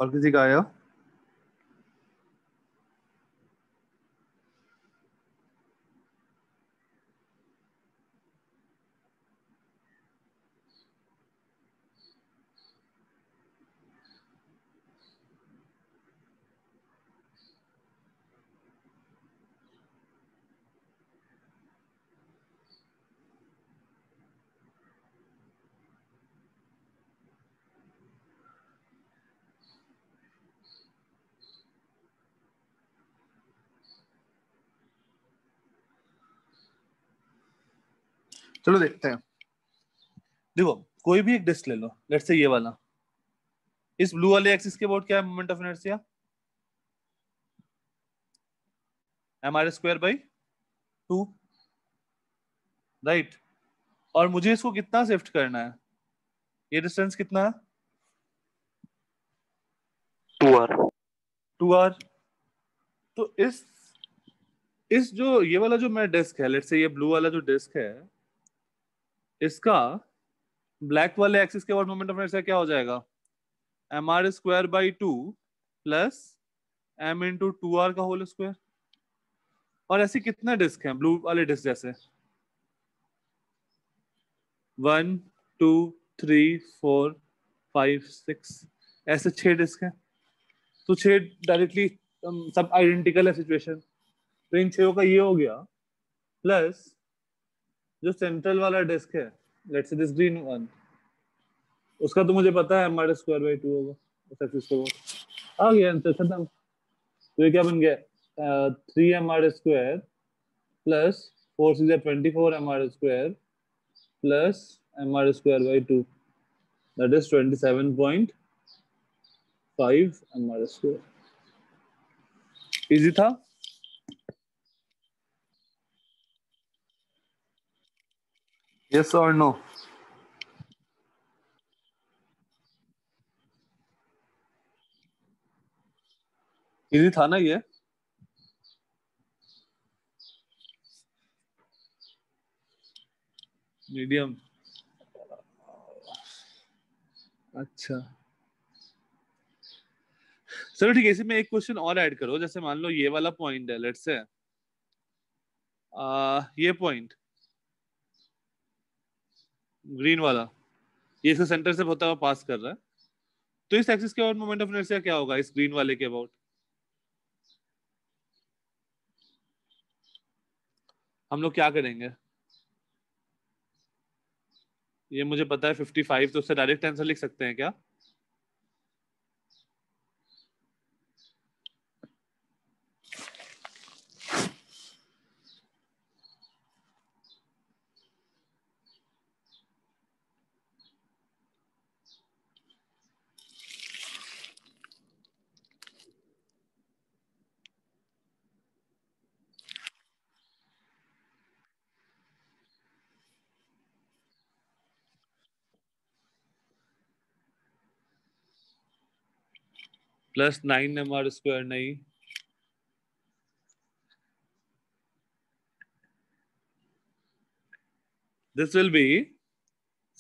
और किसी का आया? चलो देखते हैं। देखो कोई भी एक डिस्क ले लो, लेट्स से ये वाला, इस ब्लू वाले एक्सिस के अबाउट क्या है moment of inertia? mr²/2, right. और मुझे इसको कितना शिफ्ट करना है? ये डिस्टेंस कितना है? 2r। 2r। तो इस जो ये वाला जो मेरा डिस्क है, लेट्स से ये ब्लू वाला जो डिस्क है, इसका ब्लैक वाले एक्सिस के अबाउट मोमेंट ऑफ इनर्शिया क्या हो जाएगा? mr²/2 प्लस m×2r का होल स्क्वायर। और ऐसे कितने डिस्क हैं ब्लू वाले डिस्क जैसे? 1 2 3 4 5 6, ऐसे 6 डिस्क हैं। तो 6 डायरेक्टली सब आइडेंटिकल है सिचुएशन, तो इन 6 का ये हो गया, प्लस जो सेंट्रल वाला डिस्क है, let's say this green one, उसका तो मुझे पता है mr²/2 होगा उस एक्सिस के ऊपर। आ गया आंसर, खत्म। तो ये क्या बन गया? 3mr² plus 4 6 24mr² plus mr²/2, that is 27.5 mr²। Easy था। यस और नो? इजी था ना ये? मीडियम। अच्छा चलो ठीक है, इसी में एक क्वेश्चन और ऐड करो। जैसे मान लो ये वाला पॉइंट है, लेट्स से ये पॉइंट ग्रीन वाला, ये इसके सेंटर से होता हुआ पास कर रहा है, तो इस एक्सिस के अबाउट मोमेंट ऑफ इनर्शिया क्या होगा इस ग्रीन वाले के अबाउट? हम लोग क्या करेंगे? ये मुझे पता है 55, तो उससे डायरेक्ट आंसर लिख सकते हैं क्या? प्लस 9mr² नहीं, दिस विल बी,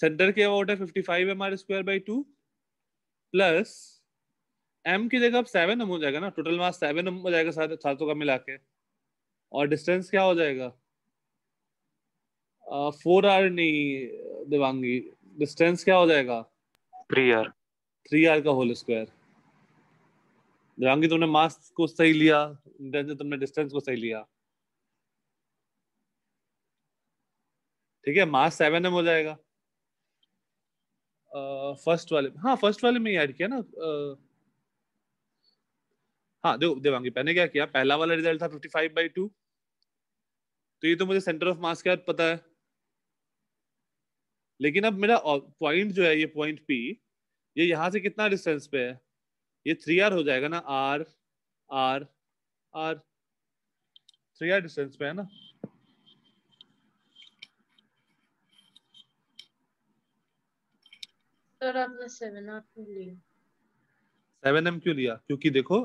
सेंटर के अबाउट है 55mr²/2 प्लस m की जगह अब 7m हो जाएगा ना, टोटल मास 7m हो जाएगा सातों का मिला के, और डिस्टेंस क्या हो जाएगा? 4r नहीं देवांगी, डिस्टेंस क्या हो जाएगा? 3r। 3r का होल स्क्वायर। देवांगी तुमने मास को सही लिया, तुमने डिस्टेंस को सही लिया। ठीक है, मास 7m हो जाएगा। फर्स्ट वाले, हाँ फर्स्ट वाले में ही ऐड किया ना। हाँ देखो देवांगी, मैंने क्या किया, पहला वाला रिजल्ट था 55/2, तो ये तो मुझे सेंटर ऑफ मास का पता है। लेकिन अब मेरा पॉइंट जो है, ये पॉइंट पी, ये यहाँ से कितना डिस्टेंस पे है? ये 3r हो जाएगा ना, are are are, 3r distance पे है ना। सर आपने 7r क्यों लिया? 7m क्यों लिया? क्योंकि देखो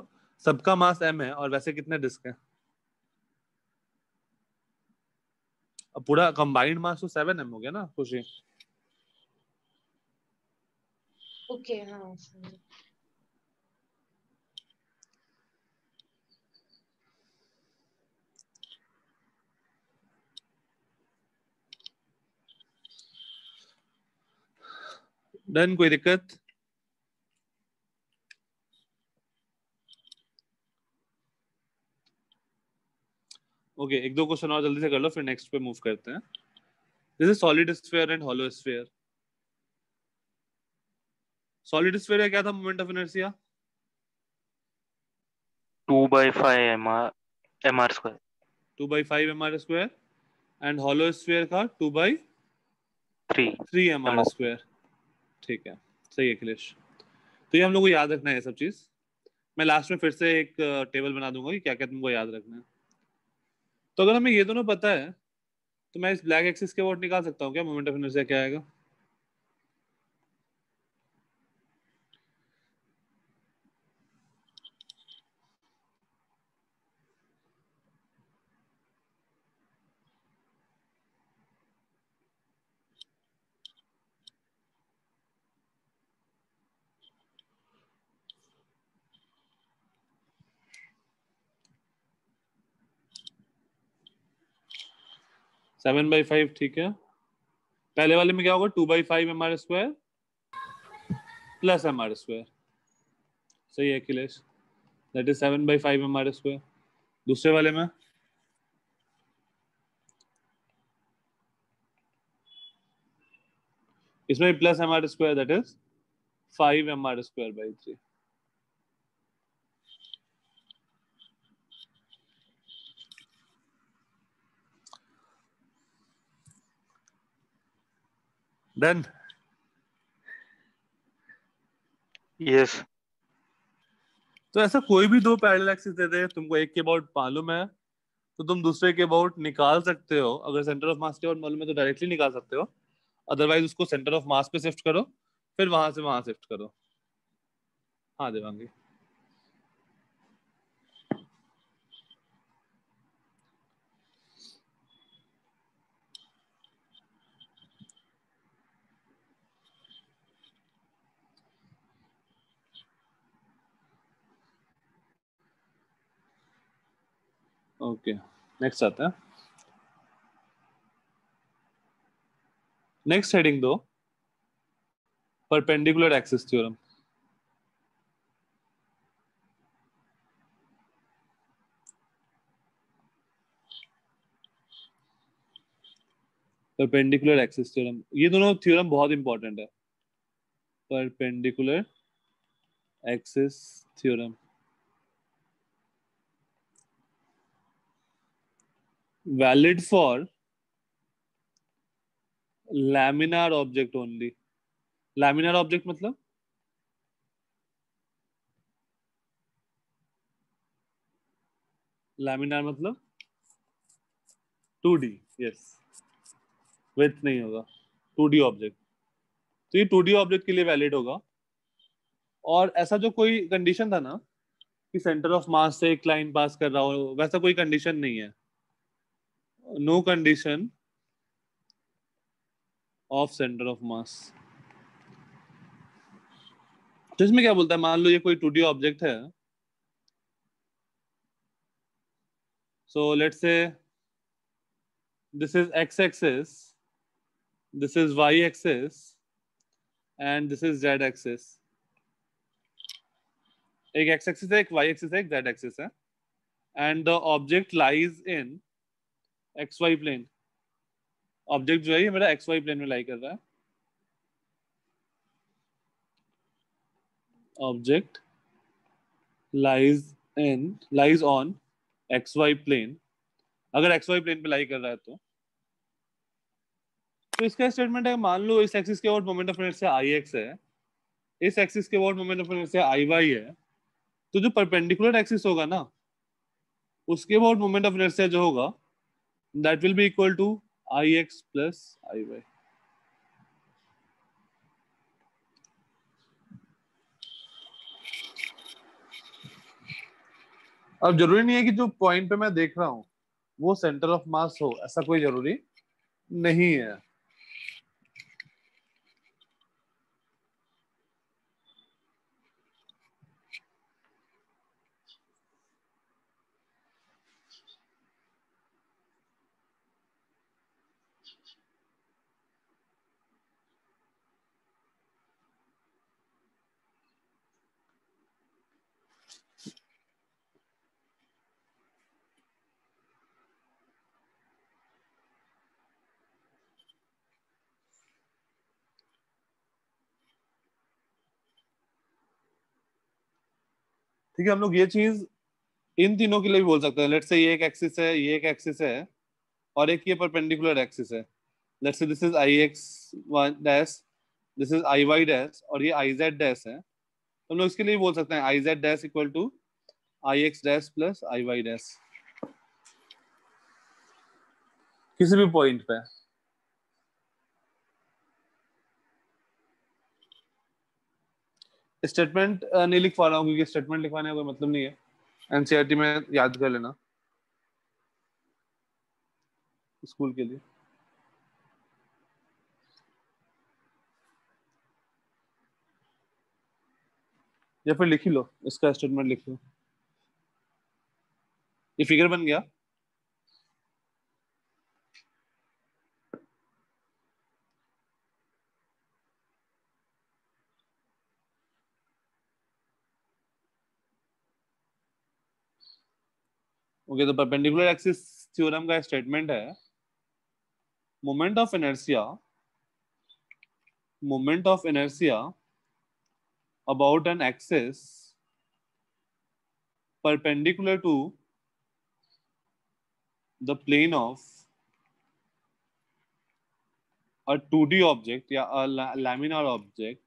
सबका मास m है और वैसे कितने डिस्क हैं? अब पूरा कंबाइंड मास तो 7m हो गया ना खुशी। ओके हाँ सर। डन, कोई दिक्कत? ओके, एक दो क्वेश्चन और जल्दी से कर लो, फिर नेक्स्ट पे मूव करते हैं। This is solid sphere and hollow sphere. Solid sphere का क्या था moment of inertia? 2/5 mr square. 2/5 mr square. And hollow sphere का 2/3 mr स्क्वायर। ठीक है, सही है अखिलेश। तो ये हम लोग को याद रखना है ये सब चीज। मैं लास्ट में फिर से एक टेबल बना दूंगा कि क्या क्या तुमको याद रखना है। तो अगर हमें ये दोनों पता है, तो मैं इस ब्लैक एक्सिस के अबाउट निकाल सकता हूँ क्या मोमेंट ऑफ इनर्शिया क्या आएगा? सेवन बाई फाइव, ठीक है। पहले वाले में क्या होगा? 2/5 mr square plus mr square. सही है Akhilesh, that is 7/5 mr square. दूसरे वाले में इसमें plus mr square, that is 5 mr square by 3। Done. Yes. तो ऐसा कोई भी दो पैरेलल एक्सिस दे दे, तुमको एक के अबाउट मालूम है तो तुम दूसरे के अबाउट निकाल सकते हो। अगर सेंटर ऑफ मास के अबाउट मालूम है तो डायरेक्टली निकाल सकते हो, अदरवाइज उसको सेंटर ऑफ मास पे शिफ्ट करो, फिर वहां से वहां शिफ्ट करो। हाँ देवांगी। ओके, नेक्स्ट आता है। नेक्स्ट हेडिंग दो, perpendicular axis theorem. Perpendicular axis theorem, ये दोनों थ्योरम बहुत इंपॉर्टेंट है। Perpendicular axis theorem valid for laminar object only. Laminar object मतलब लैमिनार मतलब 2D। यस, विड्थ नहीं होगा, 2D ऑब्जेक्ट। तो ये 2D ऑब्जेक्ट के लिए वैलिड होगा। और ऐसा जो कोई कंडीशन था ना कि सेंटर ऑफ मास से एक लाइन पास कर रहा हो, वैसा कोई कंडीशन नहीं है। No condition of centre of mass. तो इसमें क्या बोलता है, मान लो ये कोई 2D ऑब्जेक्ट है। So let's say this is x axis this is y axis and this is z axis. एक x axis है, एक y axis है, एक z axis है, and the object lies in xy plane. Object जो है ये मेरा xy प्लेन में लाई कर रहा है. Object lies on xy plane. अगर xy प्लेन पे लाई कर रहा है तो इसका स्टेटमेंट है, मान लो इस एक्सिस के about moment of inertia ix है, इस एक्सिस के about moment of inertia iy है, तो जो परपेंडिकुलर एक्सिस होगा ना उसके अबाउट मोमेंट ऑफ इनर्शिया जो होगा that will be equal to ix plus iy. अब जरूरी नहीं है कि जो पॉइंट पे मैं देख रहा हूं वो सेंटर ऑफ मास हो, ऐसा कोई जरूरी नहीं है. ठीक है, हम लोग ये चीज इन तीनों के लिए भी बोल सकते हैं. लेट्स से ये एक एक्सिस है, ये एक एक्सिस है, और एक ये परपेंडिकुलर एक्सिस है. Let's say this is ix1 dash, this is iy dash, और ये iz डैश है. तो हम लोग इसके लिए बोल सकते हैं iz dash equal to ix dash plus iy dash किसी भी पॉइंट पे. स्टेटमेंट नहीं लिख पा रहा हूँ क्योंकि स्टेटमेंट लिखवाने का कोई मतलब नहीं है. एनसीईआरटी में याद कर लेना स्कूल के लिए. या फिर लिख ही लो, इसका स्टेटमेंट लिख लो. ये फिगर बन गया. ओके, तो परपेंडिकुलर एक्सिस थ्योरम का स्टेटमेंट है moment of inertia about an axis perpendicular to the plane of a 2D object या a laminar object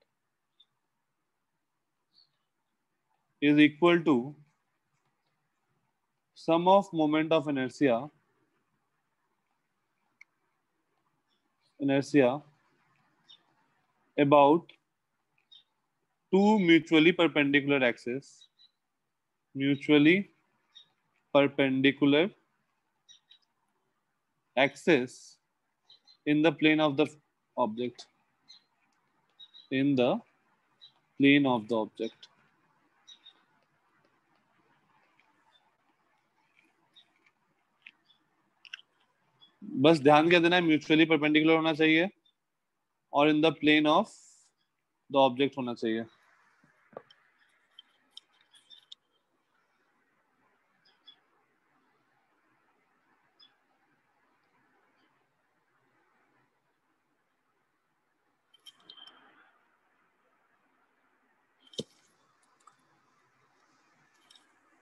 is equal to sum of moment of inertia about two mutually perpendicular axes in the plane of the object. बस ध्यान क्या देना है, mutually perpendicular होना चाहिए और in the plane of the object होना चाहिए.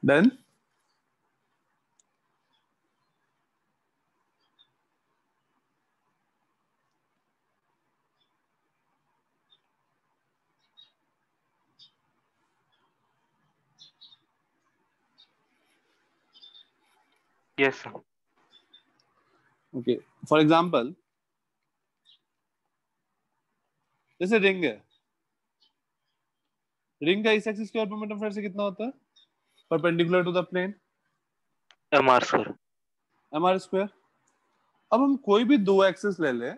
Then Yes, sir. okay, for example जैसे रिंग है, रिंग का इस एक्सिस के और मोमेंट ऑफ इनर्शिया कितना होता है perpendicular to the plane mr square. mr square. अब हम कोई भी दो एक्सिस ले ले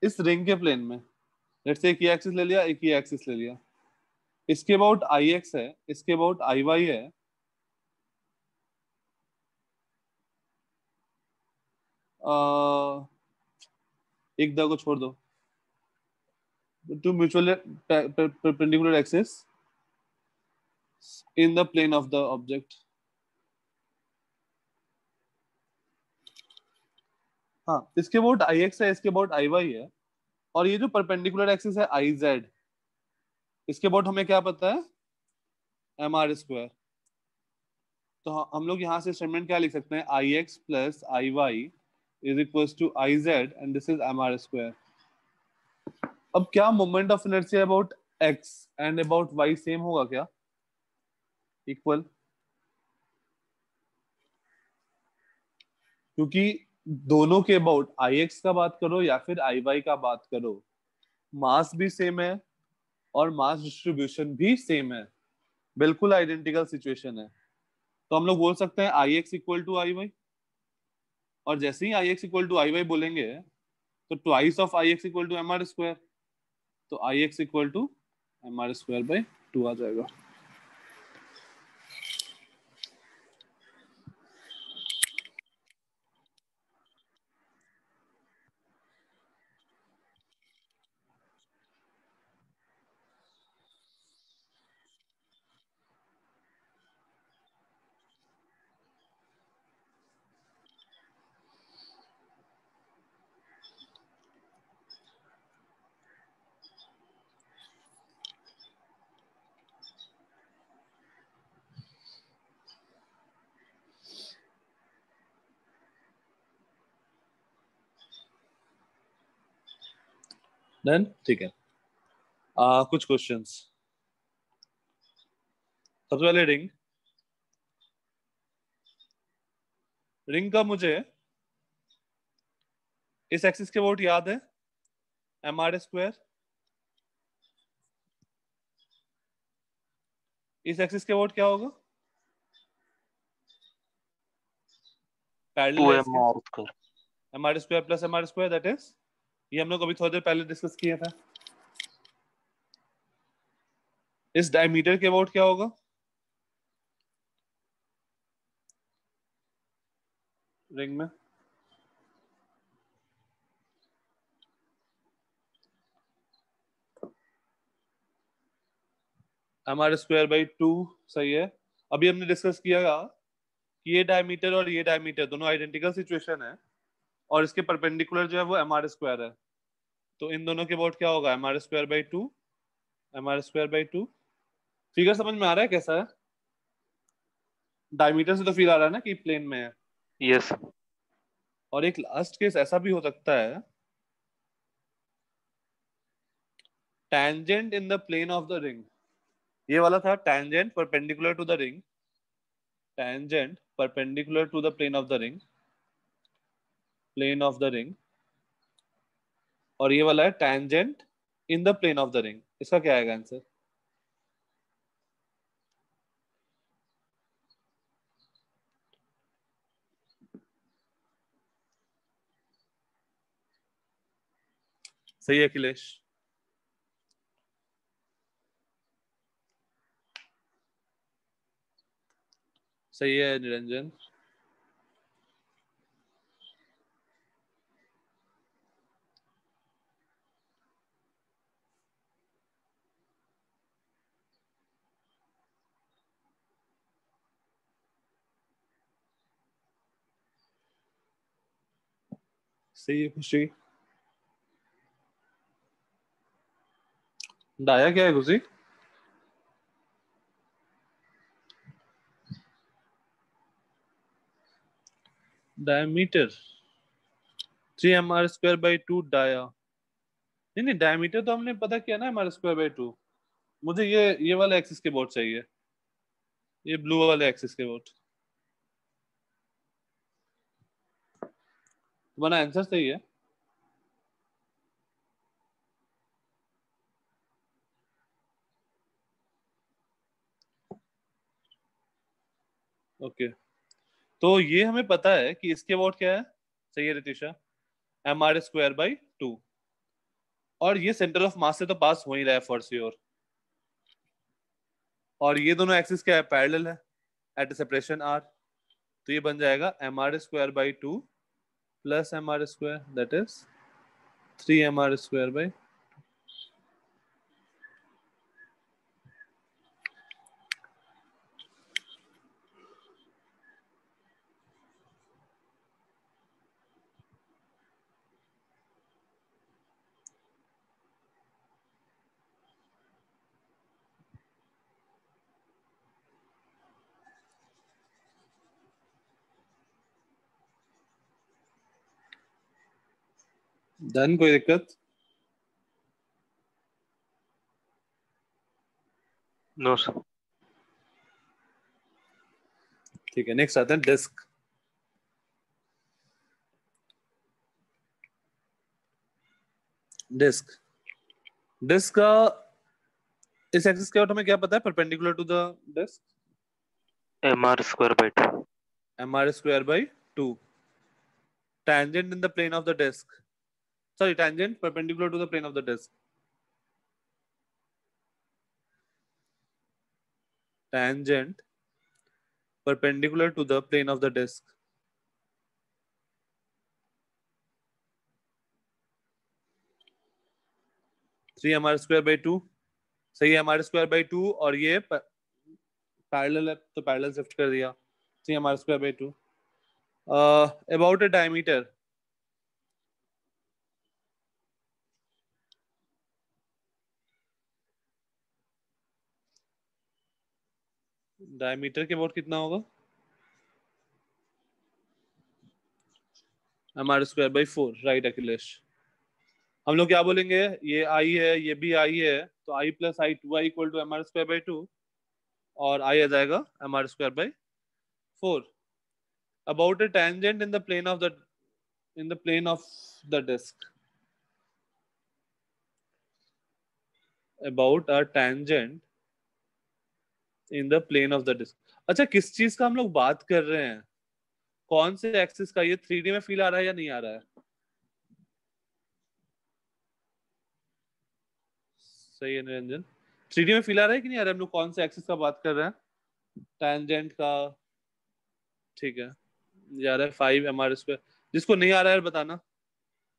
इस रिंग के प्लेन में. लेट्स से एक ये एक्सिस ले लिया, एक ये एक्सिस ले लिया. इसके अबाउट ix है, इसके अबाउट iy है. एक दो को छोड़ दो, two mutual perpendicular axes in the plane of the object. हाँ, इसके अबाउट ix है, इसके अबाउट iy है, और ये जो परपेंडिकुलर एक्सिस है iz, इसके अबाउट हमें क्या पता है, mr स्क्वायर। तो हम लोग यहाँ से स्टेटमेंट क्या लिख सकते हैं, ix plus iy is equal to iz and this is mr square. अब क्या moment of inertia about x and about y same होगा क्या, इक्वल? क्योंकि दोनों के अबाउट ix का बात करो या फिर iy का बात करो, मास भी सेम है और मास डिस्ट्रीब्यूशन भी सेम है, बिल्कुल आइडेंटिकल सिचुएशन है। तो हम लोग बोल सकते हैं ix इक्वल टू iy, और जैसे ही ix इक्वल टू iy बोलेंगे तो twice of ix equal to mr square, तो ix equal to mr square by 2 आ जाएगा। डन, ठीक है। कुछ क्वेश्चंस। सबसे पहले रिंग, रिंग का मुझे इस एक्सिस के अबाउट याद है, mr स्क्वायर, इस एक्सिस के अबाउट क्या होगा, parallel mr square plus mr square, that is, ये हम लोग अभी थोड़ी देर पहले डिस्कस किया था। इस डायमीटर के अबाउट क्या होगा, रिंग में, mr स्क्वायर बाई 2, सही है। अभी हमने डिस्कस किया कि ये डायमीटर और ये डायमीटर दोनों आइडेंटिकल सिचुएशन है, और इसके परपेंडिकुलर जो है वो mr स्क्वायर है, तो इन दोनों के अबाउट क्या होगा, mr square by 2, mr square by 2। Figure समझ में आ रहा है कैसा है, डायमीटर से तो फील आ रहा है ना कि प्लेन में है। यस। और एक लास्ट केस ऐसा भी हो सकता है, tangent in the plane of the ring, ये वाला था tangent perpendicular to the ring, tangent perpendicular to the plane of the ring, plane of the ring, और ये वाला है tangent in the plane of the ring। इसका क्या आएगा आंसर, सही है अखिलेश, सही है निरंजन, सही है खुशी। डाया क्या है खुशी, diameter 3mr square by 2 dia, नहीं नहीं, डायमीटर तो हमने पता किया ना, mr स्क्वायर बाई 2। मुझे ये वाला एक्सिस के बोर्ड चाहिए, ये ब्लू वाले एक्सिस के बोर्ड। तुम्हारा आंसर सही है, ओके। तो ये हमें पता है कि इसके अबाउट क्या है, सही है रितिशा, mr स्क्वायर बाई 2, और ये सेंटर ऑफ मास से तो पास हो ही रहा है फॉर श्योर, और ये दोनों एक्सिस क्या है, पैरेलल है एट सेपरेशन r, तो ये बन जाएगा mr square by 2 plus mr square, that is 3mr square by, done, कोई दिक्कत? No sir. ठीक है, नेक्स्ट आता है डिस्क। डिस्क डिस्क का इस एक्सिस के हमें क्या पता है? Perpendicular to the disc mr² 2। mr²/2, tangent in the plane of the disk, sorry, tangent perpendicular to the plane of the disk, tangent perpendicular to the plane of the disk, 3mr²/2। सही है, mr²/2 और ये parallel है तो parallel shift कर दिया, 3mr²/2। About a diameter, diameter के about कितना होगा? mr²/4, right Akhilesh. हम लोग क्या बोलेंगे? ये आई है, ये भी आई है, तो I plus I 2i equal to mr²/2 और आई आ जाएगा mr²/4। About a tangent in the plane of the disc, about a tangent in the plane of the disc. अच्छा, किस चीज का हम लोग बात कर रहे हैं? कौन से एक्सिस का? ये 3D में फील आ रहा है या नहीं आ रहा है? सही है निरंजन, 3D में फील आ रहा है कि नहीं आ रहा है? हम लोग कौन से एक्सिस का बात कर रहे हैं? टेंजेंट का। ठीक है, जा रहा है 5mr²। जिसको नहीं आ रहा है बताना।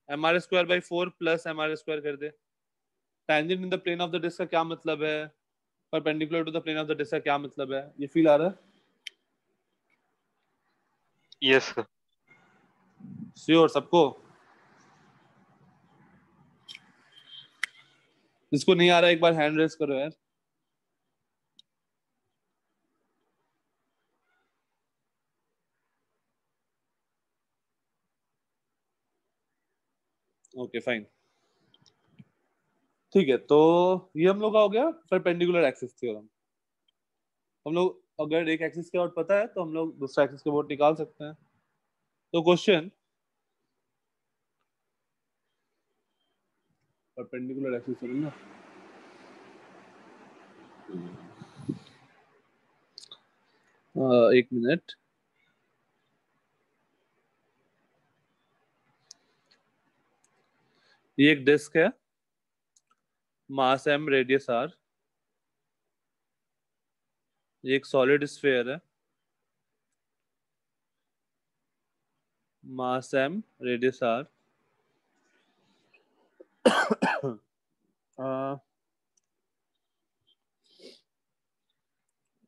mr²/4 प्लस mr² कर दे। Tangent in the plane of the disc का क्या मतलब है? Perpendicular to the plane of the disc का क्या मतलब है? ये फील आ रहा है? Yes sir. श्योर सबको? जिसको नहीं आ रहा है एक बार हैंड रेस करो यार। ओके फाइन, ठीक है। तो ये हम लोग का हो गया परपेंडिकुलर एक्सिस थ्योरम। हम लोग अगर एक एक्सिस के अबाउट पता है तो हम लोग दूसरा एक्सिस के अबाउट निकाल सकते हैं। तो क्वेश्चन, परपेंडिकुलर एक्सिस थ्योरम ना, एक मिनट। ये एक डिस्क है, मास m, रेडियस r। ये एक सॉलिड स्फीयर है, मास m, रेडियस r।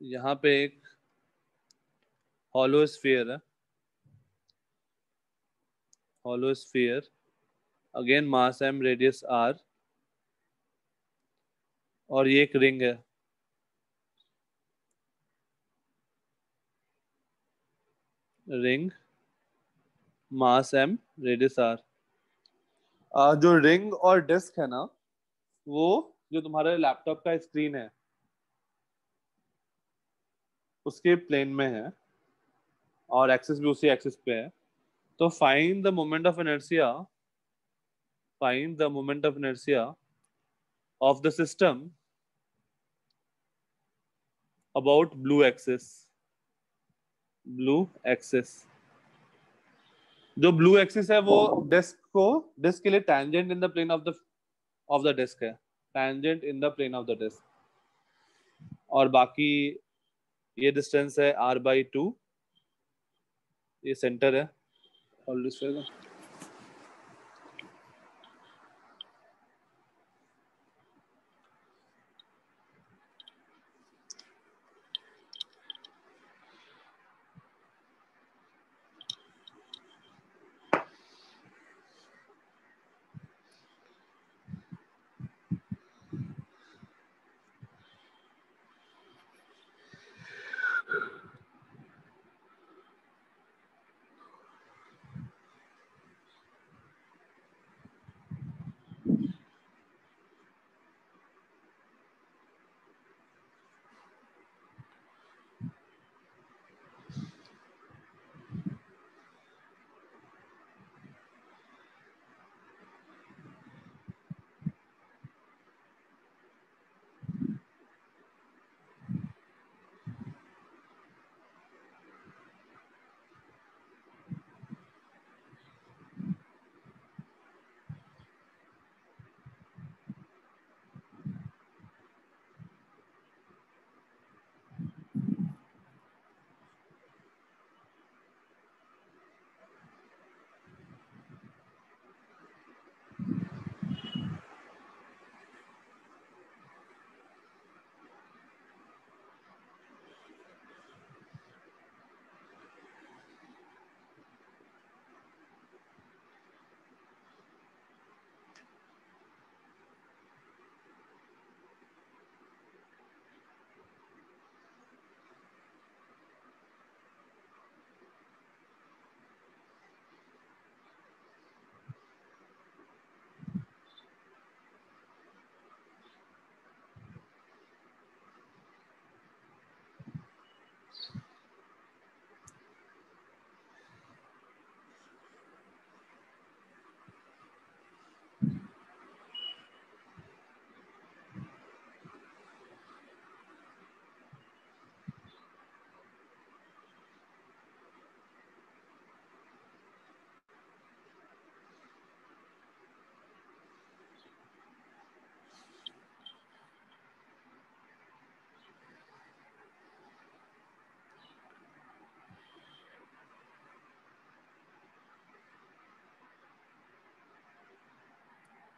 यहाँ पे एक हॉलो स्फीयर है, हॉलो स्फीयर, अगेन मास m, रेडियस r। और ये एक रिंग है, रिंग, मास m, रेडियस r। जो रिंग और डिस्क है ना, वो जो तुम्हारे लैपटॉप का स्क्रीन है उसके प्लेन में है और एक्सिस भी उसी एक्सिस पे है। तो find the moment of inertia, find the moment of inertia of the system about blue axis, blue axis. जो ब्लू एक्सिस है वो डिस्क के लिए tangent in the plane of the disc है, tangent in the plane of the disc. और बाकी ये distance है r/2, ये सेंटर है ऑलवेज।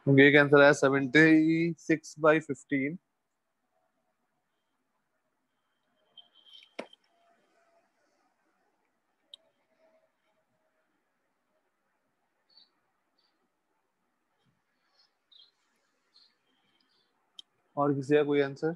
ये आंसर है 76/15। और किसी का कोई आंसर?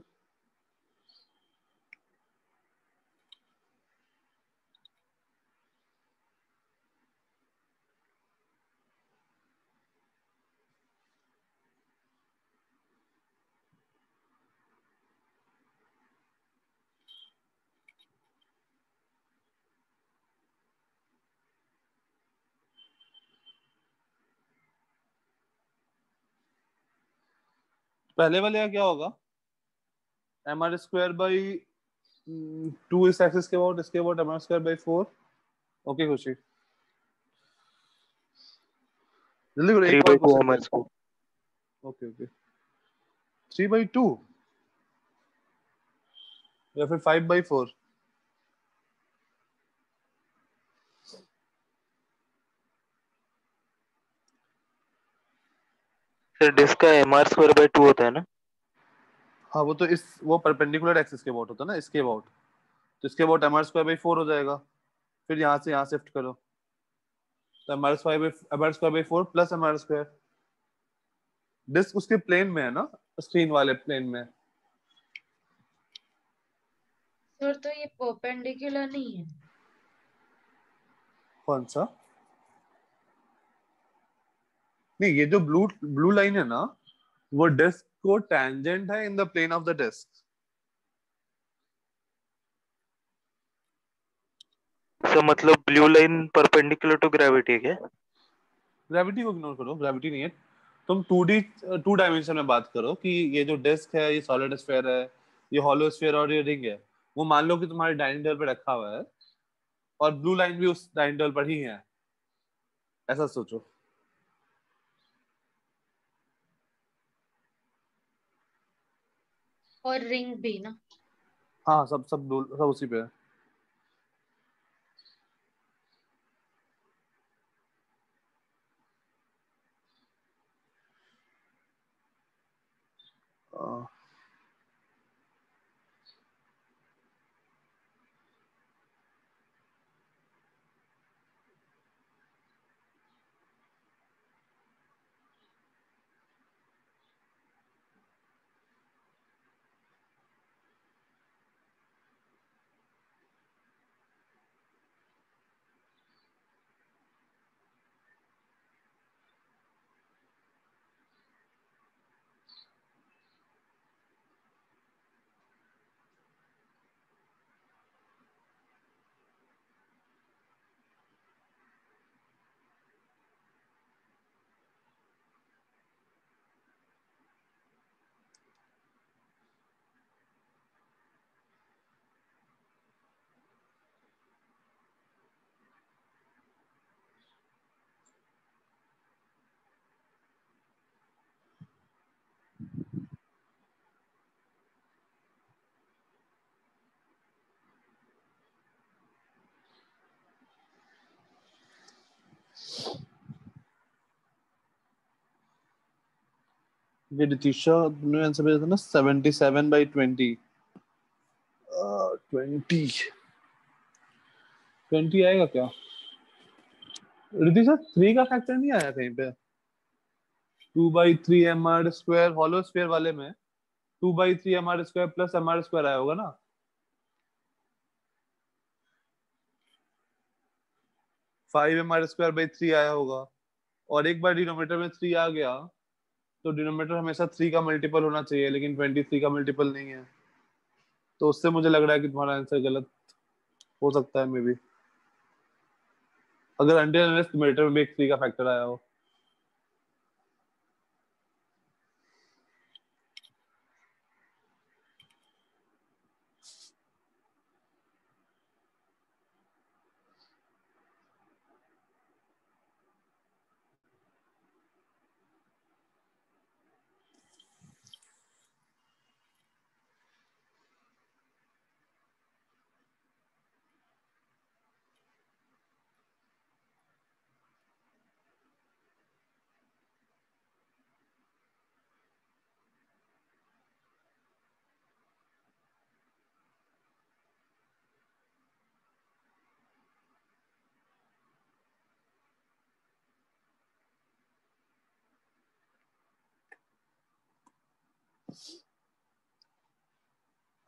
पहले वाले का क्या होगा? mr² by 2 इस एक्सिस के अबाउट, इसके अबाउट mr²by 4। ओके खुशी, जल्दी करो, थ्री एक बाई और टू क्वेश्चन एम दे। L square. ओके ओके, 3/2 या फिर 5/4? सर डिस्क का mr² by 2 होता है ना? हाँ वो तो वो परपेंडिकुलर एक्सिस के अबाउट होता है ना, इसके अबाउट। तो इसके अबाउट mr²by 4 हो जाएगा। फिर यहाँ से यहाँ शिफ्ट करो, तो mr²by 4 प्लस mr²। डिस्क उसके प्लेन में है ना, स्क्रीन वाले प्लेन में। सर तो ये परपेंडिकुलर नहीं है। कौन सा? नहीं, ये जो ब्लू ब्लू लाइन है ना, वो डिस्क को टेंजेंट है in the plane of the disc. Sir मतलब blue line perpendicular to gravity है क्या? ग्रेविटी को इग्नोर करो, ग्रेविटी नहीं है। तुम 2D 2 डायमेंशन में बात करो कि ये जो डिस्क है, ये सॉलिड स्फीयर है, ये हॉलो स्फीयर और ये रिंग है। वो मान लो कि तुम्हारे डाइनिंग टेबल पे रखा हुआ है, और ब्लू लाइन भी उस डाइनिंग टेबल पर ही है। ऐसा सोचो। और रिंग भी ना। हाँ, सब सब सब उसी पे है। अ, ये रितिशा ने आंसर भेजा था ना, 77/20। 20 20 आएगा क्या? रितिशा 3 का फैक्टर नहीं आया कहीं पे? 2/3 mr² हॉलो स्फीयर वाले में 2/3 mr² प्लस mr² आया होगा ना। 5 mr²/3 आया होगा। और एक बार डिनोमिनेटर में 3 आ गया, तो डिनोमिनेटर हमेशा 3 का मल्टीपल होना चाहिए, लेकिन 23 का मल्टीपल नहीं है। तो उससे मुझे लग रहा है कि तुम्हारा आंसर गलत हो सकता है, मे बी। अगर अनटिल अनलेस न्यूमरेटर में भी एक 3 का फैक्टर आया हो।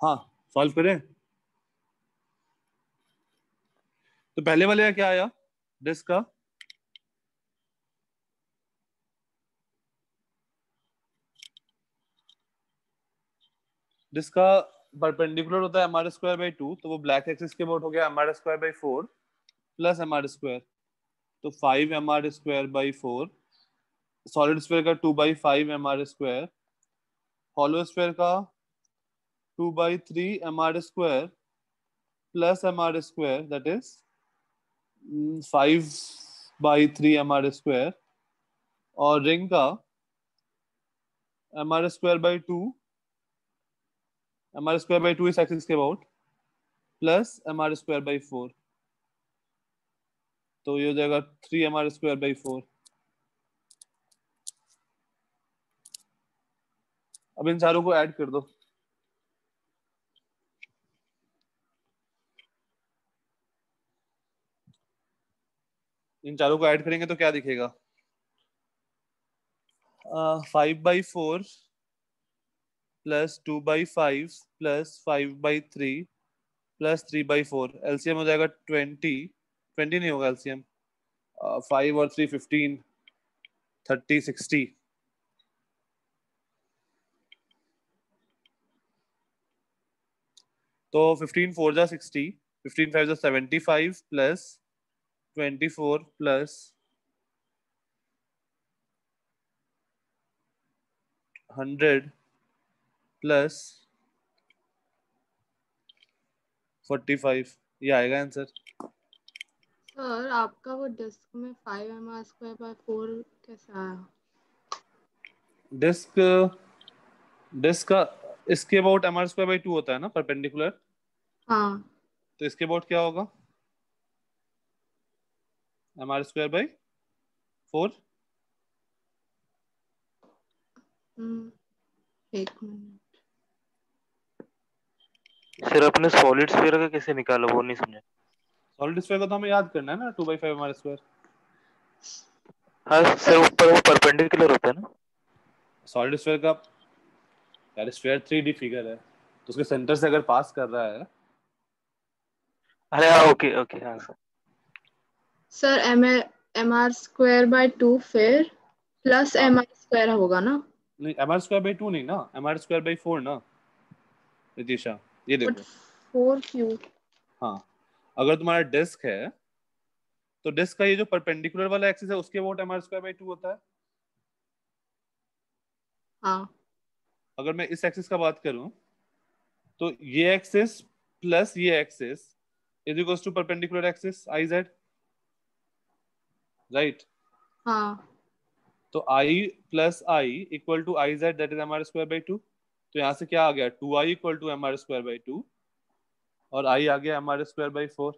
हाँ सॉल्व करें। तो पहले वाले का क्या आया डिस्क का, डिस्क का परपेंडिकुलर होता है mr²/2, तो वो ब्लैक एक्सिस के अबाउट हो गया mr²/4 प्लस mr², तो 5mr²/4, सॉलिड स्फीयर का 2/5 mr², हॉलो स्फीयर का 2/3 mr² plus mr², that is 5/3 mr², और रिंग का mr²/2, mr²/2 इस एक्सिस के अबाउट प्लस mr²/4, तो ये हो जाएगा 3mr²/4। अब इन चारों को ऐड कर दो। इन चारों को ऐड करेंगे तो क्या दिखेगा, 5/4 प्लस 2/5 प्लस 5/3 प्लस 3/4, एलसीएम हो जाएगा 20 नहीं होगा एलसीएम, 5 और 3 15, 30 60, तो 15 4 जा 60, 15 5 जा 75 प्लस 24 प्लस 100 प्लस 45, ये आएगा आंसर। सर आपका वो डिस्क में 5mr²/4 कैसे आया? डिस्क डिस्क का इसके अबाउट mr²/2 होता है ना परपेंडिकुलर, हाँ। तो इसके अबाउट क्या होगा mr²/4। एक मिनट। सर अपने सॉलिड स्फीयर का कैसे निकाला, वो नहीं समझा। सॉलिड स्फीयर को तो हमें याद करना है ना, 2/5 mr²। हाँ सर, ऊपर वो परपेंडिकुलर होता है ना। सॉलिड स्फीयर का यार स्फीयर 3D फिगर है, तो उसके सेंटर से अगर पास कर रहा है, अरे हाँ, ओके ओके, हाँ सर। सर mr²/2 फिर प्लस हाँ mr² होगा ना? नहीं mr²/2 नहीं ना, mr²/4 ना नितिशा, ये बट देखो। 4 क्यों? हाँ अगर तुम्हारा डिस्क है तो डिस्क का ये जो परपेंडिकुलर वाला एक्सिस है उसके अबाउट mr²/2 होता है। हाँ। अगर मैं इस एक्सिस का बात करूं तो ये एक्सिस प्लस ये axis is equals to perpendicular axis I Z, right. हाँ। तो I plus I equal to I Z, that is mr²/2। तो यहाँ से क्या आ गया 2i इक्वल टू mr²/2, और आई आ गया mr²/4।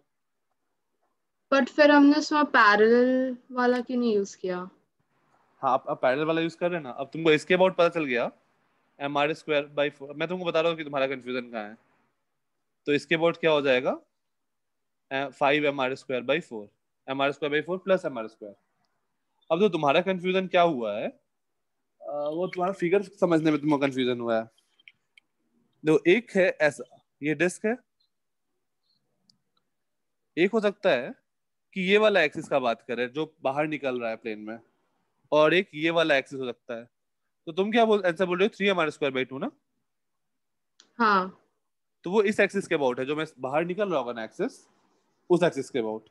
बट फिर हमने उसमें पैरेलल वाला क्यों नहीं यूज किया? हाँ अब पैरेलल वाला यूज कर रहे हैं ना, अब तुमको इसके अबाउट पता चल गया mr²/4। मैं तुमको बता रहा हूँ कि तुम्हारा कंफ्यूजन कहाँ है। तो इसके अबाउट क्या हो जाएगा 5mr²/4, mr²/4 प्लस mr²। अब तो तुम्हारा कंफ्यूजन क्या हुआ है, वो तुम्हारा फिगर समझने में तुमको कंफ्यूजन हुआ है। तो एक है ऐसा, ये डिस्क है, एक हो सकता है कि ये वाला एक्सिस का बात करें जो बाहर निकल रहा है प्लेन में, और एक ये वाला एक्सिस हो सकता है। तो तुम क्या आंसर बोल रहे हो 3mr²/2 ना, हाँ। तो वो इस एक्सिस के अबाउट है, जो मैं बाहर निकल रहा होगा ना एक्सिस, उस एक्सिस के अबाउट।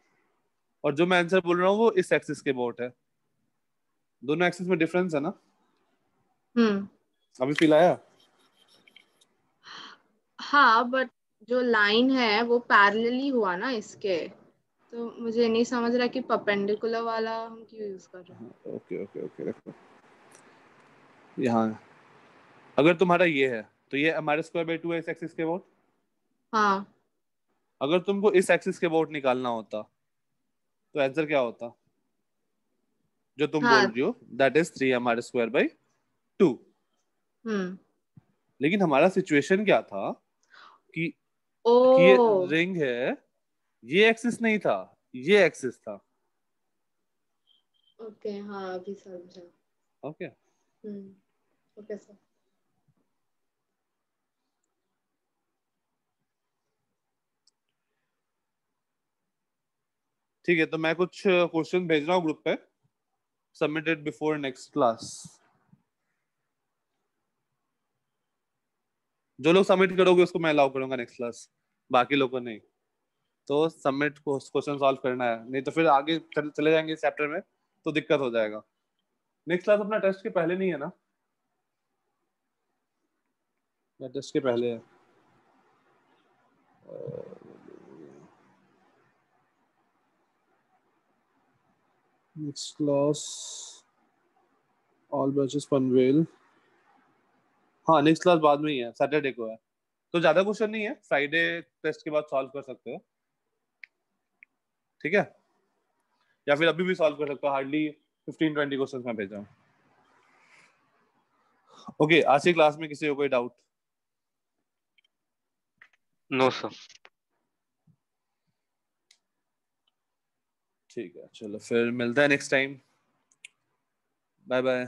और जो मैं आंसर बोल रहा हूँ वो इस एक्सिस के अबाउट है। दोनों एक्सिस में डिफरेंस है ना, हम्म। अभी फील आया। हाँ बट जो लाइन है वो पैरेलली हुआ ना इसके, तो मुझे नहीं समझ रहा कि परपेंडिकुलर वाला हम क्यों यूज कर रहे हैं। ओके ओके ओके रखो यहाँ। अगर तुम्हारा ये है तो ये mr²/2 है इस एक्सिस के अबाउट। हाँ। अगर तुमको इस एक्सिस के अबाउट निकालना होता तो आंसर क्या होता, जो तुम बोल हाँ। रही हो दैट इज 3mr²/2। हम्म। लेकिन हमारा सिचुएशन क्या था कि ये ओ। रिंग है, ये एक्सिस नहीं था, ये एक्सिस था। ओके, हाँ अभी समझा। Okay hmm. Okay sir. ठीक है, तो मैं कुछ क्वेश्चन भेज रहा हूँ ग्रुप पे, सबमिटेड बिफोर नेक्स्ट क्लास। जो लोग सबमिट करोगे उसको मैं अलाउ करूंगा नेक्स्ट क्लास, बाकी लोगों को नहीं। तो सबमिट क्वेश्चन सॉल्व करना है, नहीं तो फिर आगे चले जाएंगे इस चैप्टर में तो दिक्कत हो जाएगा। नेक्स्ट क्लास अपना टेस्ट के पहले नहीं है ना, या टेस्ट के पहले है? Next class all batches Panvel, हाँ नेक्स्ट क्लास बाद में ही है, सैटरडे को है। तो ज्यादा क्वेश्चन नहीं है, फ्राइडे टेस्ट के बाद सॉल्व कर सकते हो, ठीक है? या फिर अभी भी सॉल्व कर सकते हो, हार्डली 15-20 क्वेश्चन मैं भेजा हूँ। ओके, आज की क्लास में किसी को कोई डाउट? No sir. ठीक है, चलो फिर मिलता है नेक्स्ट टाइम। Bye bye.